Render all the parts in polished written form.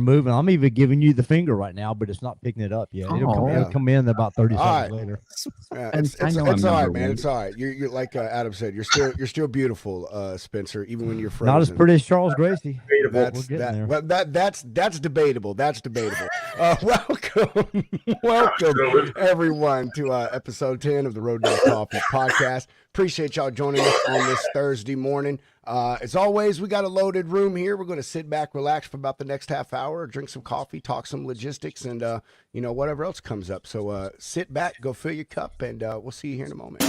moving. I'm even giving you the finger right now, but it's not picking it up yet. It'll come in about 30 seconds later. Yeah, it's all right, man. It's all right. You're like Adam said. You're still beautiful, Spencer, even when you're frozen. Not as pretty as Charles Gracie. That's debatable. That's debatable. Welcome everyone to episode 10 of the Road Dog Coffee podcast. Appreciate y'all joining us on this Thursday morning. As always, we got a loaded room here. We're going to sit back, relax for about the next half hour, drink some coffee, talk some logistics, and whatever else comes up. So sit back, go fill your cup, and we'll see you here in a moment.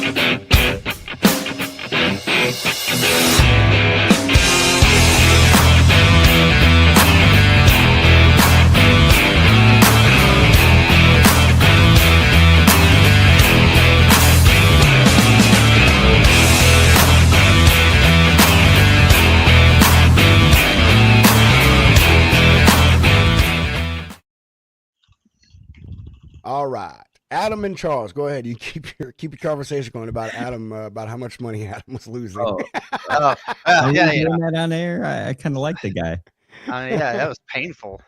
All right, Adam and Charles, go ahead. You keep your conversation going about Adam, about how much money Adam was losing. Yeah. That on air. I kind of like the guy. That was painful.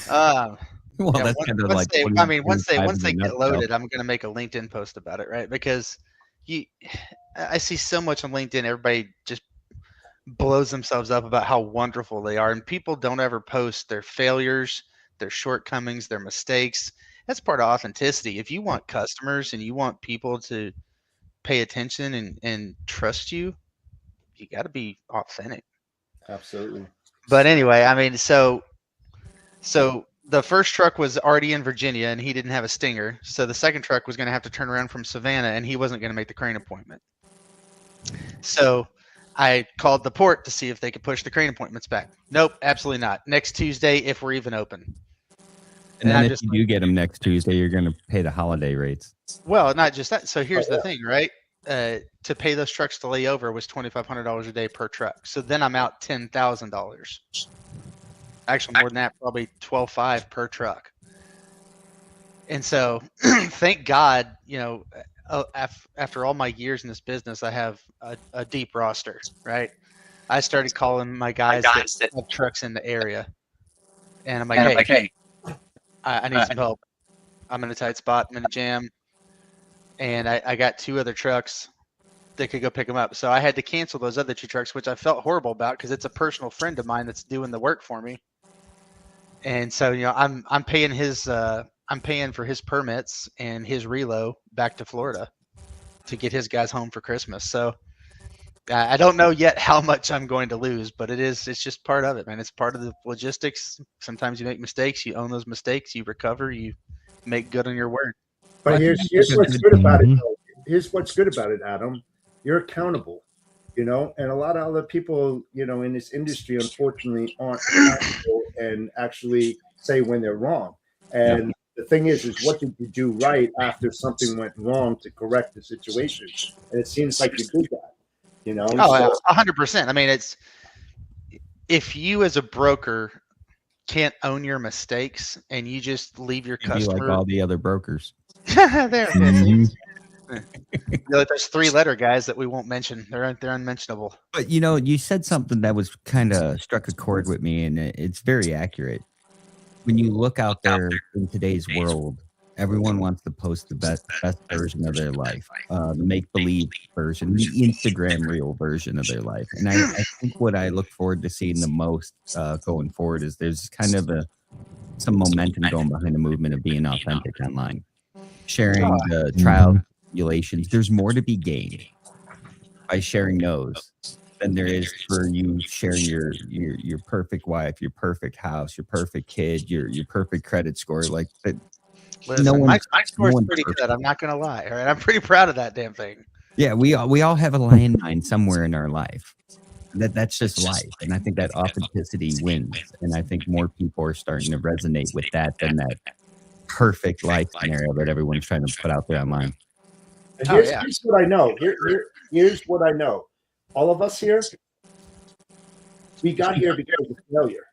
Well, yeah, that's kind of like. Once they get loaded, I'm going to make a LinkedIn post about it, right? Because I see so much on LinkedIn. Everybody just blows themselves up about how wonderful they are, and people don't ever post their failures, their shortcomings, their mistakes. That's part of authenticity. If you want customers and you want people to pay attention and trust you, you got to be authentic. Absolutely. But anyway, I mean, so the first truck was already in Virginia and he didn't have a stinger. So the second truck was going to have to turn around from Savannah and he wasn't going to make the crane appointment. So I called the port to see if they could push the crane appointments back. Nope, absolutely not. Next Tuesday, if we're even open. And then if you do get them next Tuesday, you're going to pay the holiday rates. Well, not just that. So here's the thing, right? To pay those trucks to lay over was $2,500 a day per truck. So then I'm out $10,000. Actually, more than that, probably $12,500 per truck. And so, thank God, after all my years in this business, I have a deep roster, right? I started calling my guys that have trucks in the area, and I'm like, hey. I need some help. I'm in a tight spot. I'm in a jam. And I got 2 other trucks that could go pick them up. So I had to cancel those other 2 trucks, which I felt horrible about because it's a personal friend of mine that's doing the work for me. And so, I'm paying I'm paying for his permits and his relo back to Florida to get his guys home for Christmas. So I don't know yet how much I'm going to lose, but it's just part of it, man. It's part of the logistics. Sometimes you make mistakes, you own those mistakes, you recover, you make good on your word. But here's what's good about it. Here's what's good about it, Adam. You're accountable, and a lot of other people, in this industry, unfortunately, aren't accountable and actually say when they're wrong. And the thing is what did you do right after something went wrong to correct the situation? And it seems like you did that. 100%. I mean, it's if you as a broker can't own your mistakes and you just leave your customer like all the other brokers. There's 3-letter guys that we won't mention. They're unmentionable. But you said something that was kind of struck a chord with me, and it's very accurate. When you look out there in today's world, everyone wants to post the best version of their life, the make-believe version, the Instagram reel version of their life. And I think what I look forward to seeing the most going forward is there's kind of some momentum going behind the movement of being authentic online, sharing the trials and tribulations. There's more to be gained by sharing those than there is for you sharing your perfect wife, your perfect house, your perfect kid, your perfect credit score. Like that. Listen, my score is pretty good. I'm not going to lie. All right, I'm pretty proud of that damn thing. Yeah, we all have a landmine somewhere in our life. That's just life, and I think that authenticity wins. And I think more people are starting to resonate with that than that perfect life scenario that everyone's trying to put out there online. And here's what I know. Here's what I know. All of us here, we got here because of failure.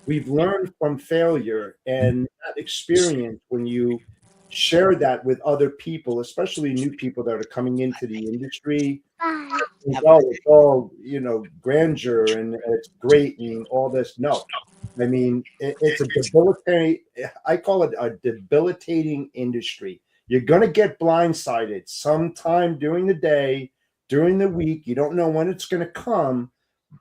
We've learned from failure, and that experience, when you share that with other people, especially new people that are coming into the industry, it's all grandeur and it's great and all this. No, I mean, it's a debilitating. I call it a debilitating industry. You're going to get blindsided sometime during the day, during the week. You don't know when it's going to come,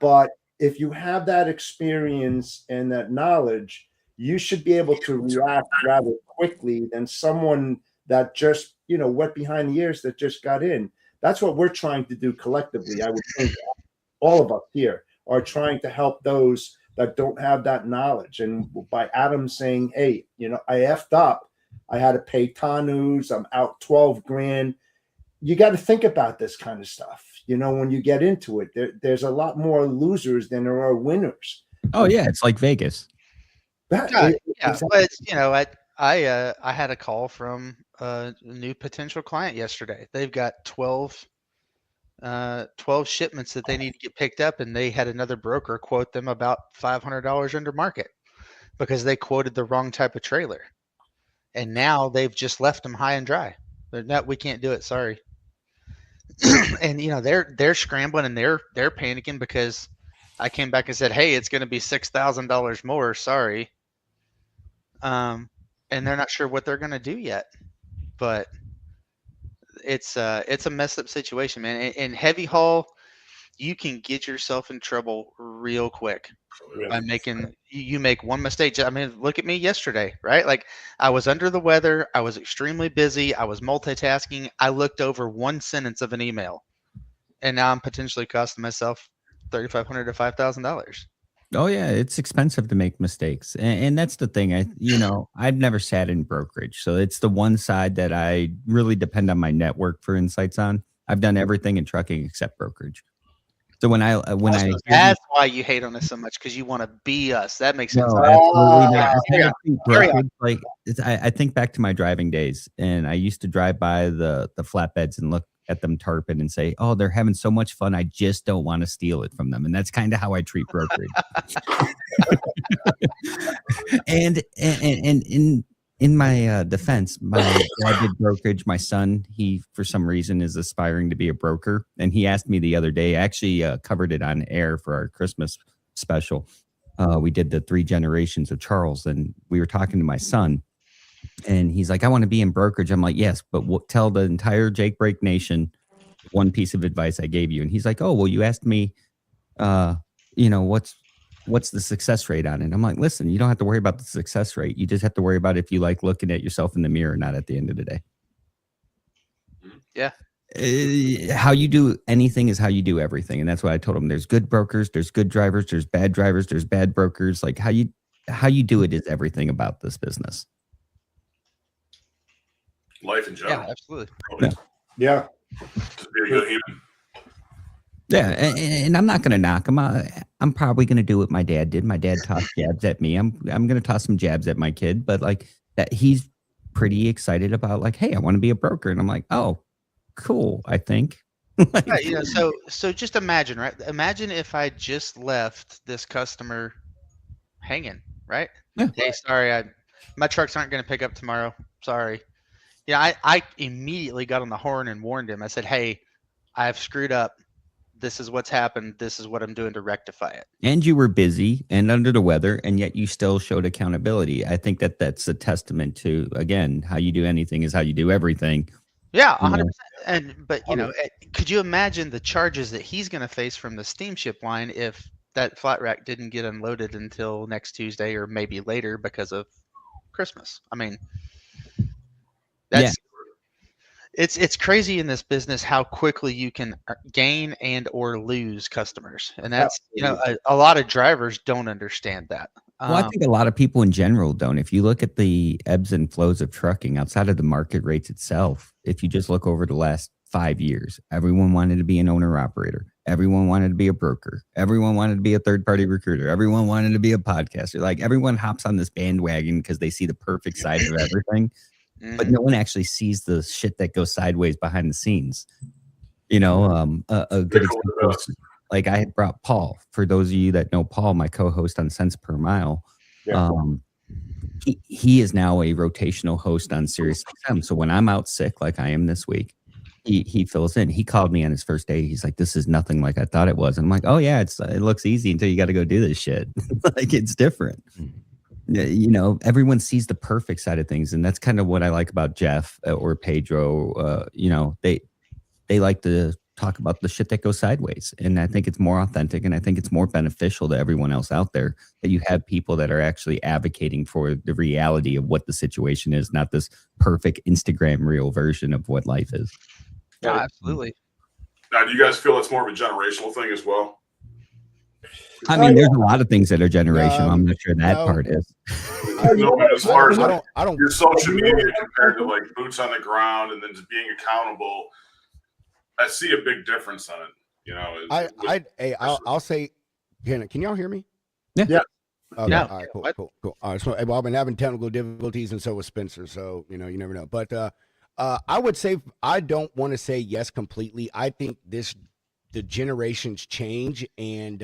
but if you have that experience and that knowledge, you should be able to react rather quickly than someone that just, wet behind the ears that just got in. That's what we're trying to do collectively. I would think all of us here are trying to help those that don't have that knowledge. And by Adam saying, hey, I effed up, I had to pay Tanu's, I'm out 12 grand. You got to think about this kind of stuff. When you get into it, there's a lot more losers than there are winners. Oh yeah, it's like Vegas. Exactly. But I had a call from a new potential client yesterday. They've got 12 shipments that they need to get picked up, and they had another broker quote them about $500 under market because they quoted the wrong type of trailer. And now they've just left them high and dry. They're not, we can't do it. Sorry. And they're scrambling and they're panicking because I came back and said, hey, it's going to be $6,000 more. Sorry. And they're not sure what they're going to do yet, but it's a messed up situation, man. In heavy haul, you can get yourself in trouble real quick by you make one mistake. I mean, look at me yesterday, right? Like I was under the weather. I was extremely busy. I was multitasking. I looked over one sentence of an email and now I'm potentially costing myself $3,500 to $5,000. Oh yeah, it's expensive to make mistakes, and that's the thing. I've never sat in brokerage, so it's the one side that I really depend on my network for insights on. I've done everything in trucking except brokerage. So that's why you hate on us so much, because you want to be us. That makes sense. No, absolutely not. I think back to my driving days, and I used to drive by the flatbeds and look at them tarping and say, oh, they're having so much fun. I just don't want to steal it from them. And that's kind of how I treat brokerage. and in my defense, my dad did brokerage. My son, he, for some reason, is aspiring to be a broker. And he asked me the other day, I actually covered it on air for our Christmas special. We did the 3 generations of Charles, and we were talking to my son. And he's like, I want to be in brokerage. I'm like, yes, but tell the entire Jake Break Nation one piece of advice I gave you. And he's like, oh, well, you asked me, what's the success rate on it? I'm like, listen, you don't have to worry about the success rate. You just have to worry about if you like looking at yourself in the mirror or not at the end of the day. Yeah. How you do anything is how you do everything. And that's what I told him. There's good brokers, there's good drivers, there's bad brokers. Like how you do it is everything about this business. Life in general. Yeah, absolutely. Yeah. Just be a good human. Yeah, and I'm not going to knock him. I'm probably going to do what my dad did. My dad tossed jabs at me. I'm going to toss some jabs at my kid, but like that, he's pretty excited about like, hey, I want to be a broker, and I'm like, oh, cool. I think. Yeah, so just imagine, right? Imagine if I just left this customer hanging, right? Yeah. Hey, sorry, my trucks aren't going to pick up tomorrow. Sorry. Yeah, I immediately got on the horn and warned him. I said, hey, I've screwed up. This is what's happened. This is what I'm doing to rectify it. And you were busy and under the weather, and yet you still showed accountability. I think that's a testament to, again, how you do anything is how you do everything. Yeah, 100%. But could you imagine the charges that he's going to face from the steamship line if that flat rack didn't get unloaded until next Tuesday or maybe later because of Christmas? I mean, it's crazy in this business how quickly you can gain and or lose customers, and that's a lot of drivers don't understand that. Well, I think a lot of people in general don't. If you look at the ebbs and flows of trucking outside of the market rates itself, if you just look over the last 5 years, everyone wanted to be an owner operator. Everyone wanted to be a broker. Everyone wanted to be a third-party recruiter. Everyone wanted to be a podcaster. Like everyone hops on this bandwagon because they see the perfect side of everything. But no one actually sees the shit that goes sideways behind the scenes. A good example is, like I had brought Paul. For those of you that know Paul, my co-host on Cents Per Mile, he is now a rotational host on SiriusXM. So when I'm out sick, like I am this week, he fills in. He called me on his first day. He's like, "This is nothing like I thought it was." And I'm like, "Oh yeah, it looks easy until you got to go do this shit. Like it's different." Yeah, you know, everyone sees the perfect side of things, and that's kind of what I like about Jeff or Pedro. You know, they like to talk about the shit that goes sideways, and I think it's more authentic, and I think it's more beneficial to everyone else out there that you have people that are actually advocating for the reality of what the situation is, not this perfect Instagram reel version of what life is. Yeah, absolutely. Now, do you guys feel it's more of a generational thing as well? I mean, there's a lot of things that are generational. I'm not sure that part is. No, but as far as I don't your social media compared to like boots on the ground and then just being accountable, I see a big difference on it. You know, I'll say, can y'all hear me? Yeah. Okay, Yeah. all right, cool. All right, so well, I've been having technical difficulties, and so was Spencer. So you know, you never know. But I would say I don't want to say yes completely. I think the generations change, and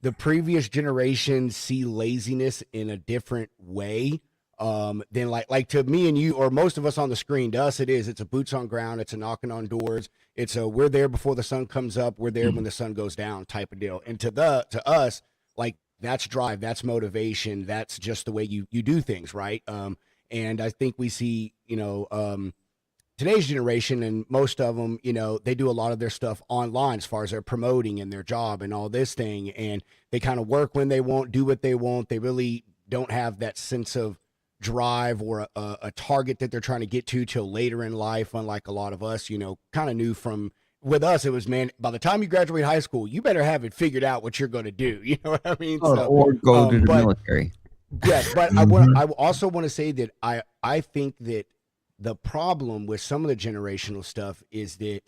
the previous generations see laziness in a different way than like to me and you or most of us on the screen. To us, it's a boots on ground. It's a knocking on doors. It's a we're there before the sun comes up. We're there when the sun goes down type of deal. And to us, like that's drive, that's motivation. That's just the way you do things, right? And I think we see, today's generation, and most of them, they do a lot of their stuff online as far as their promoting and their job and all this thing. And they kind of work when they want, do what they want. They really don't have that sense of drive or a target that they're trying to get to till later in life. Unlike a lot of us, kind of knew from with us, it was, man, by the time you graduate high school, you better have it figured out what you're going to do. You know what I mean? Or go to the military. Yes. But I also want to say that I think that the problem with some of the generational stuff is that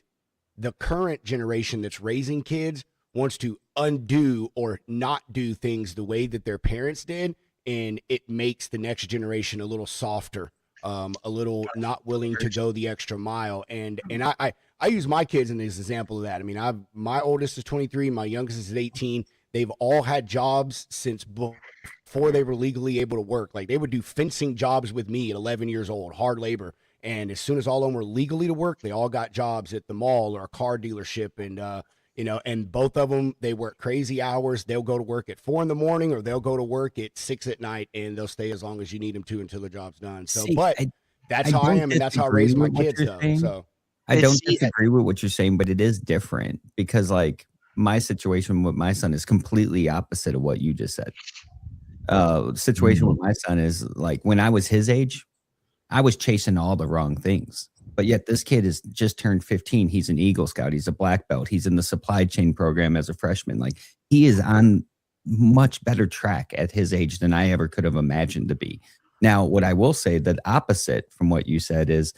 the current generation that's raising kids wants to undo or not do things the way that their parents did. And it makes the next generation a little softer, a little not willing to go the extra mile. And I use my kids as an example of that. I mean, my oldest is 23, my youngest is 18. They've all had jobs since before they were legally able to work. Like they would do fencing jobs with me at 11 years old, hard labor. And as soon as all of them were legally to work, they all got jobs at the mall or a car dealership. And, and both of them, they work crazy hours. They'll go to work at 4 a.m. or they'll go to work at 6 p.m. and they'll stay as long as you need them to until the job's done. So, that's how I am. And that's how I raise my kids though. So I don't disagree with what you're saying, but it is different because like my situation with my son is completely opposite of what you just said. Situation with my son is like when I was his age, I was chasing all the wrong things, but yet this kid has just turned 15. He's an Eagle Scout. He's a black belt. He's in the supply chain program as a freshman. Like he is on much better track at his age than I ever could have imagined to be. Now, what I will say that opposite from what you said is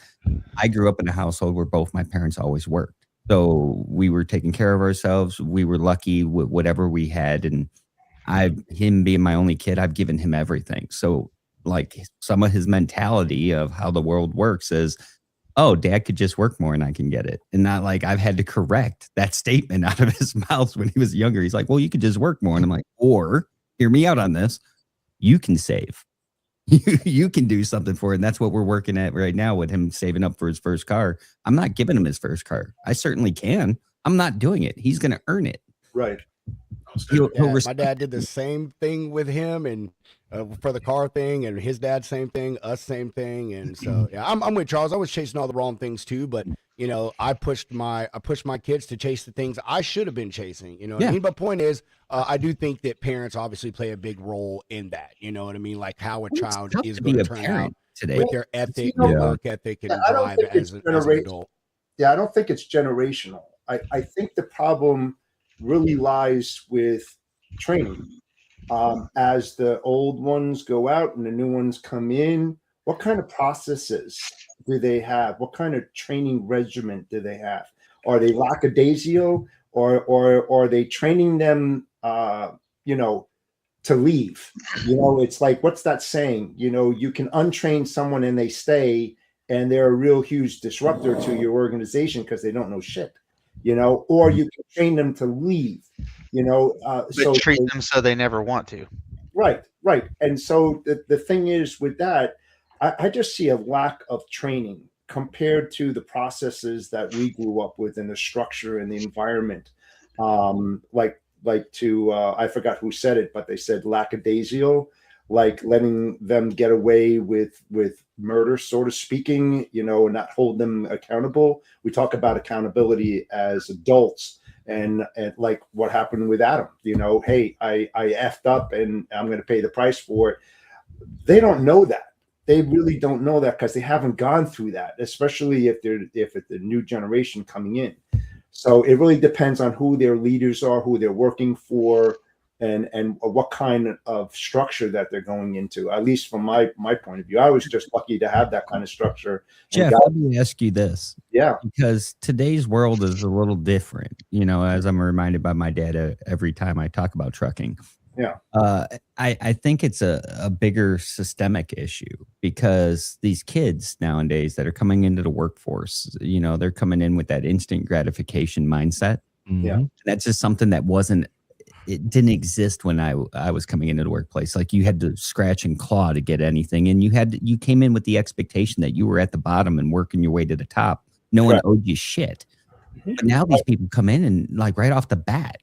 I grew up in a household where both my parents always worked. So we were taking care of ourselves. We were lucky with whatever we had. And him being my only kid, I've given him everything. So like some of his mentality of how the world works is, oh, dad could just work more and I can get it. And not like I've had to correct that statement out of his mouth when he was younger. He's like, well, you could just work more. And I'm like, or hear me out on this. You can save. You can do something for it. And that's what we're working at right now with him saving up for his first car. I'm not giving him his first car. I certainly can. I'm not doing it. He's going to earn it. Right. My dad did the same thing with him and for the car thing, and his dad same thing, us same thing. And so yeah, I'm with Charles. I was chasing all the wrong things too, but I pushed my kids to chase the things I should have been chasing. You know what I mean? But point is, I do think that parents obviously play a big role in that. You know what I mean? Like how a child is going to turn out today with their ethic, their work ethic, and drive as an adult. Yeah, I don't think it's generational. I think the problem really lies with training. As the old ones go out and the new ones come in, what kind of processes do they have? What kind of training regimen do they have? Are they lackadaisical, or are they training them, to leave? It's like, what's that saying? You can untrain someone and they stay, and they're a real huge disruptor to your organization because they don't know shit. Or you can train them to leave, so treat them so they never want to. Right. And so the thing is with that, I just see a lack of training compared to the processes that we grew up with and the structure and the environment, like to I forgot who said it, but they said lackadaisical, like letting them get away with murder, sort of speaking, and not hold them accountable. We talk about accountability as adults, and like what happened with Adam. Hey, I effed up and I'm going to pay the price for it. They don't know that. They really don't know that because they haven't gone through that, especially if it's the new generation coming in. So it really depends on who their leaders are, who they're working for, and what kind of structure that they're going into. At least from my point of view, I was just lucky to have that kind of structure. Jeff, let me ask you this. Yeah. Because today's world is a little different, as I'm reminded by my dad every time I talk about trucking. Yeah. I think it's a bigger systemic issue because these kids nowadays that are coming into the workforce, they're coming in with that instant gratification mindset. Yeah. That's just something that it didn't exist when I was coming into the workplace. Like you had to scratch and claw to get anything. And you came in with the expectation that you were at the bottom and working your way to the top. No one owed you shit. But now these people come in and like right off the bat,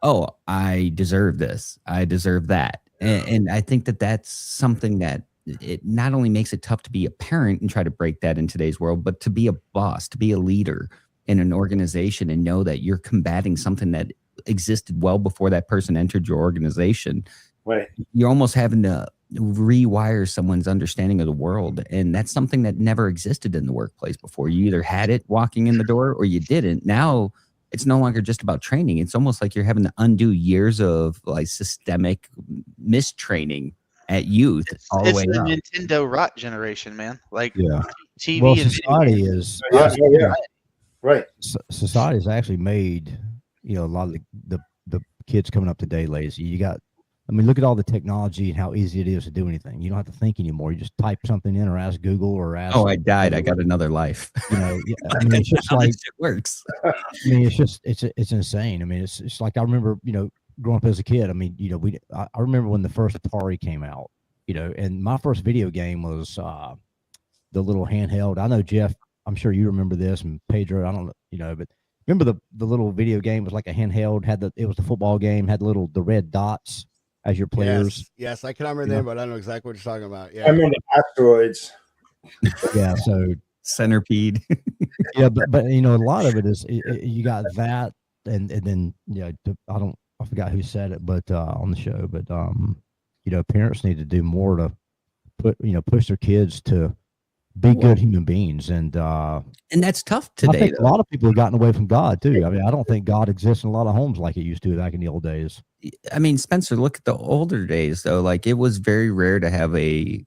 oh, I deserve this. I deserve that. And I think that's something that it not only makes it tough to be a parent and try to break that in today's world, but to be a boss, to be a leader in an organization and know that you're combating something that existed well before that person entered your organization. Right. You're almost having to rewire someone's understanding of the world. And that's something that never existed in the workplace before. You either had it walking in the door or you didn't. Now it's no longer just about training. It's almost like you're having to undo years of like systemic mistraining at youth all the way up. It's the Nintendo rot generation, man. Like TV well, and society is right. Society has actually made a lot of the kids coming up today lazy. Look at all the technology and how easy it is to do anything. You don't have to think anymore. You just type something in or ask Google or ask. Oh, I died. I got ananother life. It's just like it works. It's insane. It's like I remember, growing up as a kid. I remember when the first Atari came out, and my first video game was the little handheld. I know Jeff. I'm sure you remember this, and Pedro. I don't know, but. Remember the little video game was like a handheld, it was the football game, had the red dots as your players. Yes, I can't remember the name, but I know exactly what you're talking about. Yeah. I remember asteroids. Yeah, so Centipede. Yeah, but a lot of it is you got that and then I forgot who said it, but on the show, but parents need to do more to push their kids to be good human beings, and that's tough today. I think a lot of people have gotten away from God too. I don't think God exists in a lot of homes like it used to back in the old days. Spencer, look at the older days though. Like it was very rare to have a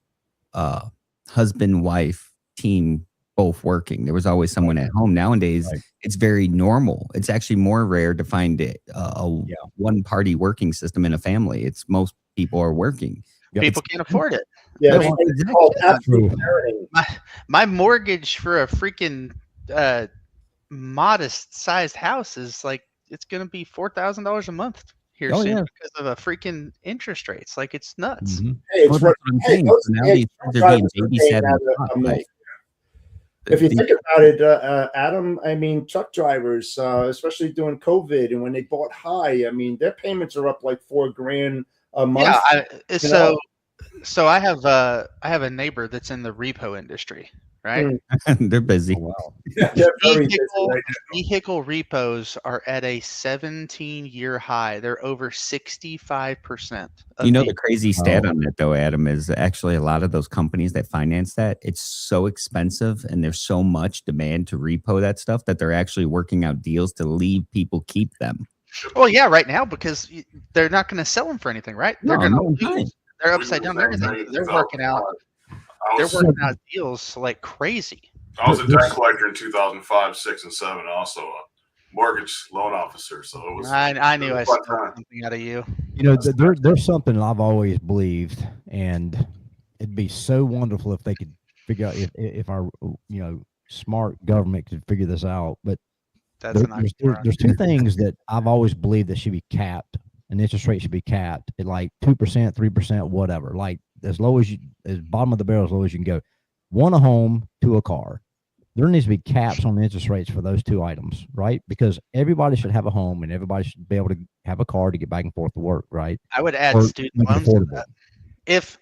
husband-wife team both working. There was always someone at home. Nowadays, it's very normal. It's actually more rare to find a one-party working system in a family. It's most people are working. People can't afford it. Yeah, my mortgage for a freaking modest sized house is like it's gonna be $4,000 a month here soon because of a freaking interest rates. Like it's nuts. Mm-hmm. Hey, it's what I'm saying. If you think about it, Adam, truck drivers, especially during COVID and when they bought high, their payments are up like $4,000 a month. Yeah, so I have a neighbor that's in the repo industry, right? They're busy. Oh, wow. Vehicle repos are at a 17-year high. They're over 65%. The crazy stat on that though, Adam, is actually a lot of those companies that finance that, it's so expensive and there's so much demand to repo that stuff that they're actually working out deals to leave people keep them. Well, yeah, right now because they're not going to sell them for anything, right? They're going to lose. They're upside down everything. They're working out deals like crazy. I was a debt collector in 2005, 6, and 7. Also a mortgage loan officer. So it was. I knew I stole something out of you. There's something I've always believed, and it'd be so wonderful if they could figure out if our smart government could figure this out. But there's two things that I've always believed that should be capped. An interest rate should be capped at like 2%, 3%, whatever. Like as bottom of the barrel, as low as you can go. One, a home, two, a car. there needs to be caps on the interest rates for those two items, right? Because everybody should have a home and everybody should be able to have a car to get back and forth to work, right? I would add Or student make it loans to affordable. that. If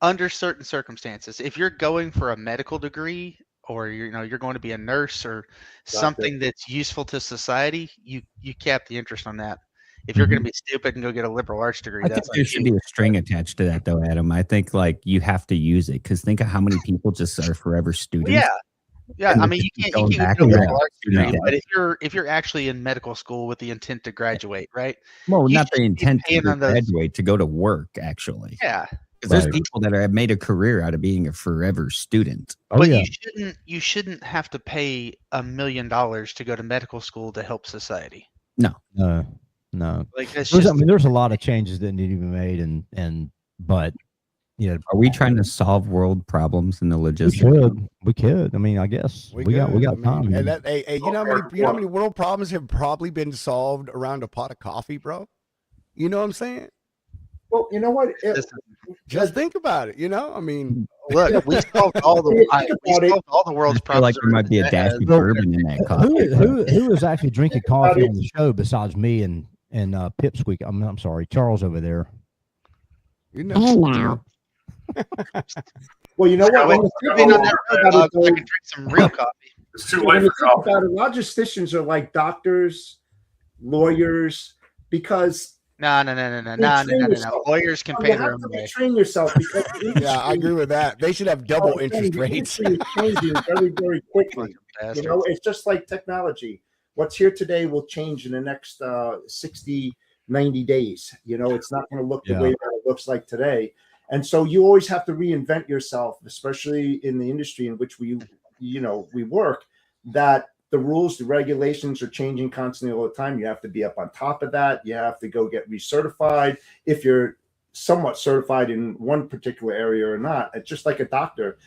under certain circumstances, if you're going for a medical degree or you're going to be a nurse or something that's useful to society, you cap the interest on that. If you're going to be stupid and go get a liberal arts degree, I think that's there should be a string attached to that, though, Adam. I think like you have to use it because think of how many people just are forever students. Yeah. And I they're mean, you just can't going get a back liberal and arts doing degree, that. but if you're actually in medical school with the intent to graduate, right? Well, you not the shouldn't be intent paying to on those- graduate, to go to work, actually. Yeah, Because there's Right. people that have made a career out of being a forever student. Oh, but yeah. you shouldn't have to pay $1 million to go to medical school to help society. No. Like that's There's, just I mean, there's a lot of changes that need to be made, but Are we trying to solve world problems in the we logistics? could. I mean, I guess we got time. And here. that, hey, you know how many world problems have probably been solved around a pot of coffee, bro? You know what I'm saying? Well, you know what? Just think about it. I mean, look, we solved all the world's I feel like problems. there might be a dash of bourbon in that coffee. Who is actually drinking coffee on the show besides me and Pipsqueak? I'm sorry, Charles over there. Well, you know what? When you think about it, I can drink some real coffee. It's too when late you for think coffee. about it, logisticians are like doctors, lawyers, because No. Lawyers can you pay their have own to way. retrain yourself because the yeah, I agree with that. They should have double interest rates. industry is changing very, very quickly. It's just like technology. What's here today will change in the next 60, 90 days. It's not going to look the way that it looks like today. And so you always have to reinvent yourself, especially in the industry in which we work, that the rules, the regulations are changing constantly all the time. You have to be up on top of that. You have to go get recertified. If you're somewhat certified in one particular area or not, it's just like a doctor,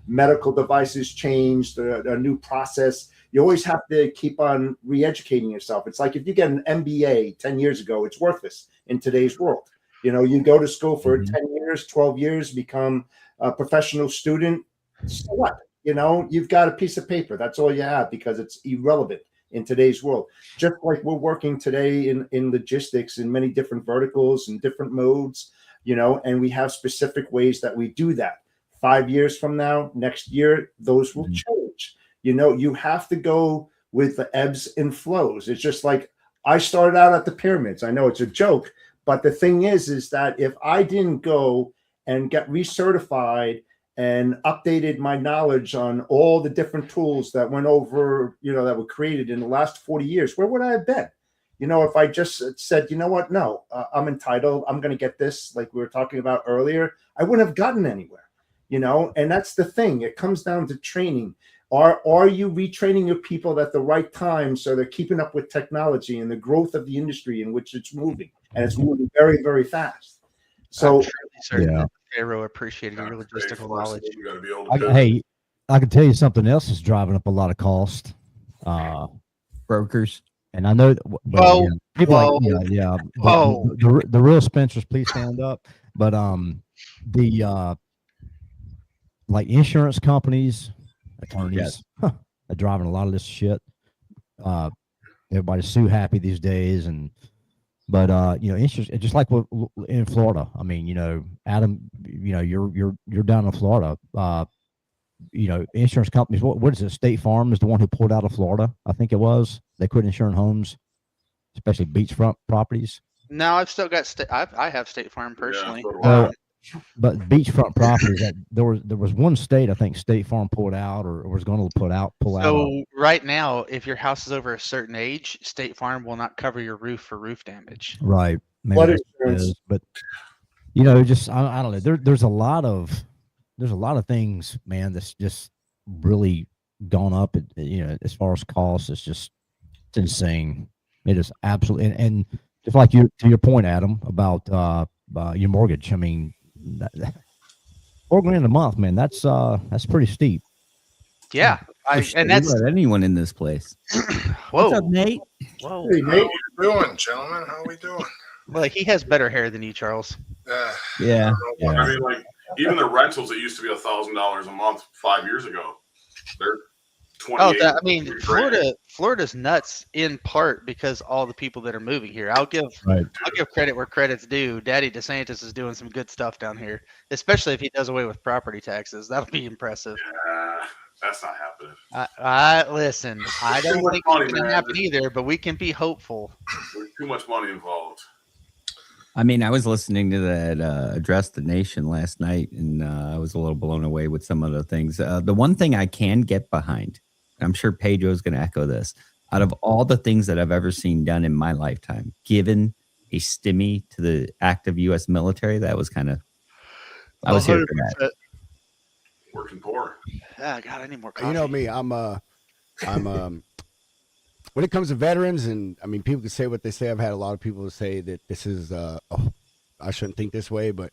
medical devices change, a new process. You always have to keep on re-educating yourself. It's like if you get an MBA 10 years ago, it's worthless in today's world. You go to school for 10 years, 12 years, become a professional student. So what? You've got a piece of paper. That's all you have because it's irrelevant in today's world. Just like we're working today in logistics in many different verticals and different modes, and we have specific ways that we do that. 5 years from now, next year, those will change. You have to go with the ebbs and flows. It's just like I started out at the pyramids. I know it's a joke, but the thing is that if I didn't go and get recertified and updated my knowledge on all the different tools that went over, that were created in the last 40 years, where would I have been? If I just said, you know what, no, I'm entitled, I'm going to get this, like we were talking about earlier, I wouldn't have gotten anywhere, and that's the thing. It comes down to training. Are you retraining your people at the right time so they're keeping up with technology and the growth of the industry in which it's moving? And it's moving very, very fast. So, that Pharaoh appreciated your logistical knowledge. You got to be able to Hey, I can tell you something else is driving up a lot of cost. Brokers. And I know people the real Spencers, please stand up. But the like insurance companies, attorneys, are driving a lot of this shit. Everybody's so happy these days, but insurance, just like in Florida. I mean, Adam, you're down in Florida. Insurance companies. What is it? State Farm is the one who pulled out of Florida. I think it was. They quit insuring homes, especially beachfront properties. No, I've still got I have State Farm personally. But beachfront properties, there was one state, I think State Farm pulled out or was going to pull out. So right now, if your house is over a certain age, State Farm will not cover your roof for roof damage. Right. What insurance? But just I don't know. There's a lot of things, man, that's just really gone up. As far as costs, it's insane. It is absolutely, and just like to your point, Adam, about your mortgage. I mean, $4,000 a month, man. That's pretty steep. Yeah, and that's let anyone in this place. Whoa. What's up, Nate? Whoa. Hey, Nate. How we doing, gentlemen? How we doing? Well, he has better hair than you, Charles. Yeah. I mean, like even the rentals that used to be $1,000 a month 5 years ago, they're 28. I mean, Florida's nuts in part because all the people that are moving here. I'll give credit where credit's due. Daddy DeSantis is doing some good stuff down here, especially if he does away with property taxes. That'll be impressive. Yeah, that's not happening. Listen, I don't think it's going to happen either, but we can be hopeful. There's too much money involved. I mean, I was listening to that Address the Nation last night, and I was a little blown away with some of the things. The one thing I can get behind, I'm sure Pedro's going to echo this, out of all the things that I've ever seen done in my lifetime, given a stimmy to the active U.S. military, that was kind of, I was here for that. Working poor. Ah, God, I need more coffee. You know me, I'm when it comes to veterans, and I mean, people can say what they say. I've had a lot of people say that this is, I shouldn't think this way, but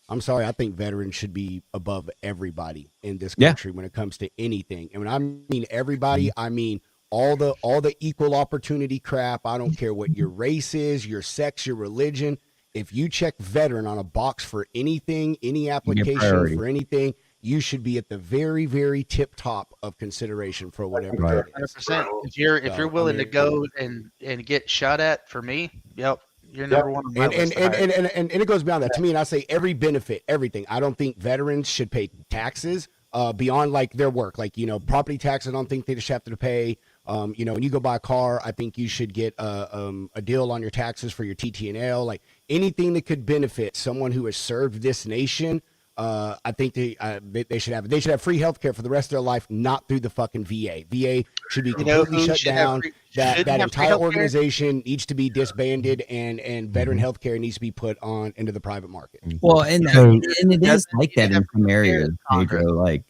I'm sorry. I think veterans should be above everybody in this country when it comes to anything. And when I mean everybody, I mean all the equal opportunity crap. I don't care what your race is, your sex, your religion. If you check veteran on a box for anything, any application for anything, you should be at the very, very tip top of consideration for whatever. 100%. If you're willing to go and get shot at, for me, you're number one on my list. And it goes beyond that to me. And I say every benefit, everything. I don't think veterans should pay taxes beyond like their work, like property tax. I don't think they should have to pay. When you go buy a car, I think you should get a deal on your taxes for your TT&L. Like anything that could benefit someone who has served this nation. I think they should have free health care for the rest of their life, not through the fucking VA. VA should be completely shut down. That entire organization needs to be disbanded, and veteran health care needs to be put on into the private market. Well, and it is like that in some areas, Pedro. Like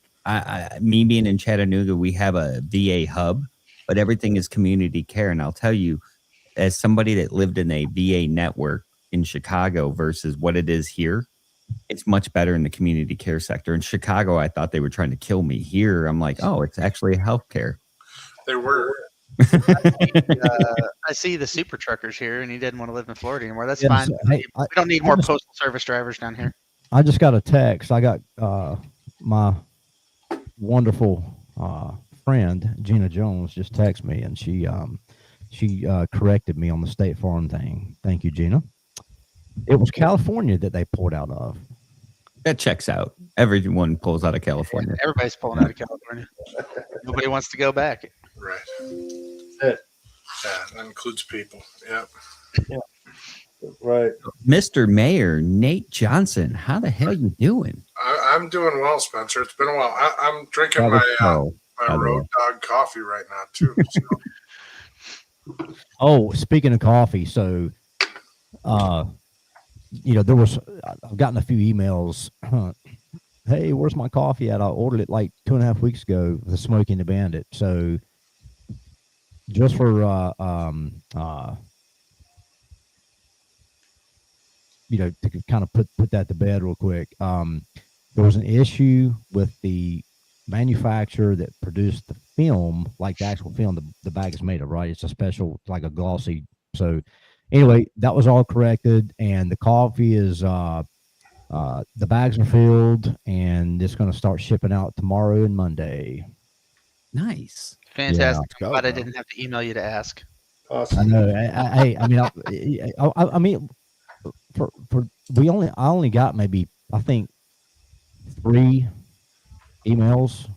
me being in Chattanooga, we have a VA hub, but everything is community care. And I'll tell you, as somebody that lived in a VA network in Chicago versus what it is here, it's much better in the community care sector. In Chicago, I thought they were trying to kill me. Here, I'm like, oh, it's actually healthcare. They were. I see the super truckers here, and he didn't want to live in Florida anymore. That's fine. We don't need more postal service drivers down here. I just got a text. I got my wonderful friend Gina Jones just texted me, and she corrected me on the State Farm thing. Thank you, Gina. It was California that they pulled out of. That checks out. Everyone pulls out of California. Everybody's pulling out of California. Nobody wants to go back. Right. Yeah, that includes people. Yep. Yeah. Right. Mr. Mayor Nate Johnson, how the hell you doing? I'm doing well, Spencer. It's been a while. I'm drinking my Road Dog coffee right now too. So. Oh, speaking of coffee, so there was, I've gotten a few emails. Hey, where's my coffee at? I ordered it like 2.5 weeks ago, the Smoking the Bandit. So just for, to kind of put that to bed real quick. There was an issue with the manufacturer that produced the film, like the actual film the bag is made of, right? It's a special, like a glossy. So anyway, that was all corrected, and the coffee is the bags are filled, and it's going to start shipping out tomorrow and Monday. Nice, fantastic. Yeah, I'm glad I didn't have to email you to ask. Awesome. I know. I mean, for I only got maybe I think 3 emails,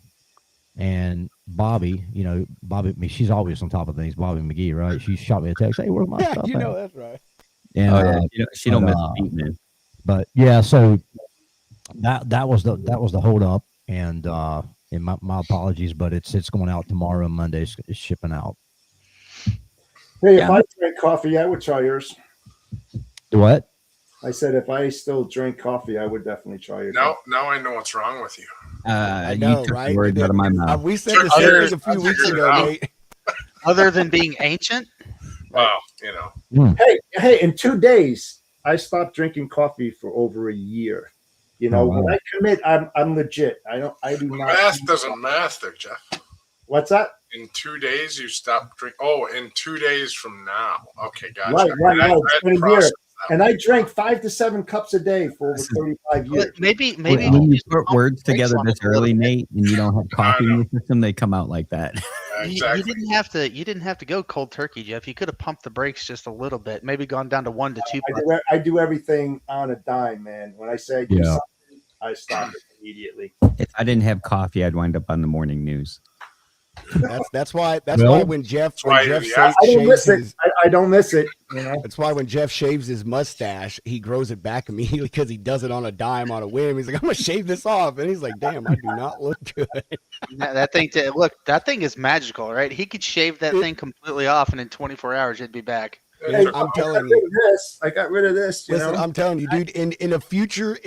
and Bobby, I mean, she's always on top of things. Bobby McGee, right? She shot me a text. Hey, where's my stuff? That's right. And she don't miss a beat, man. But yeah, so that was the hold up, and my apologies, but it's going out tomorrow and Monday. It's shipping out. Hey, if I drink coffee, I would try yours. Do what? I said if I still drink coffee, I would definitely try yours. Now I know what's wrong with you. I know, you took right? the words out of my mouth. We said the same thing a few weeks ago, Nate. Other than being ancient? Well, Hey, in 2 days, I stopped drinking coffee for over a year. When I commit, I'm legit. I do not. Math doesn't math there, Jeff. What's that? In 2 days, you stop drinking. Oh, in 2 days from now. Okay, gotcha. Right. It's been a year. And I drank 5 to 7 cups a day for over 35 years. Maybe when you put words together this early, Nate, and you don't have coffee in your system, they come out like that. Exactly. You didn't have to go cold turkey, Jeff. You could have pumped the brakes just a little bit, maybe gone down to 1 to 2. I do everything on a dime, man. When I say I do something, I stop it immediately. If I didn't have coffee, I'd wind up on the morning news. That's why when Jeff I don't miss it. You know, that's why when Jeff shaves his mustache, he grows it back immediately because he does it on a dime, on a whim. He's like, I'm gonna shave this off, and he's like, damn, I do not look good. That thing is magical, right? He could shave that thing completely off, and in 24 hours, it'd be back. Hey, I'm telling you, I got rid of this. Listen, I'm telling you, dude. In a future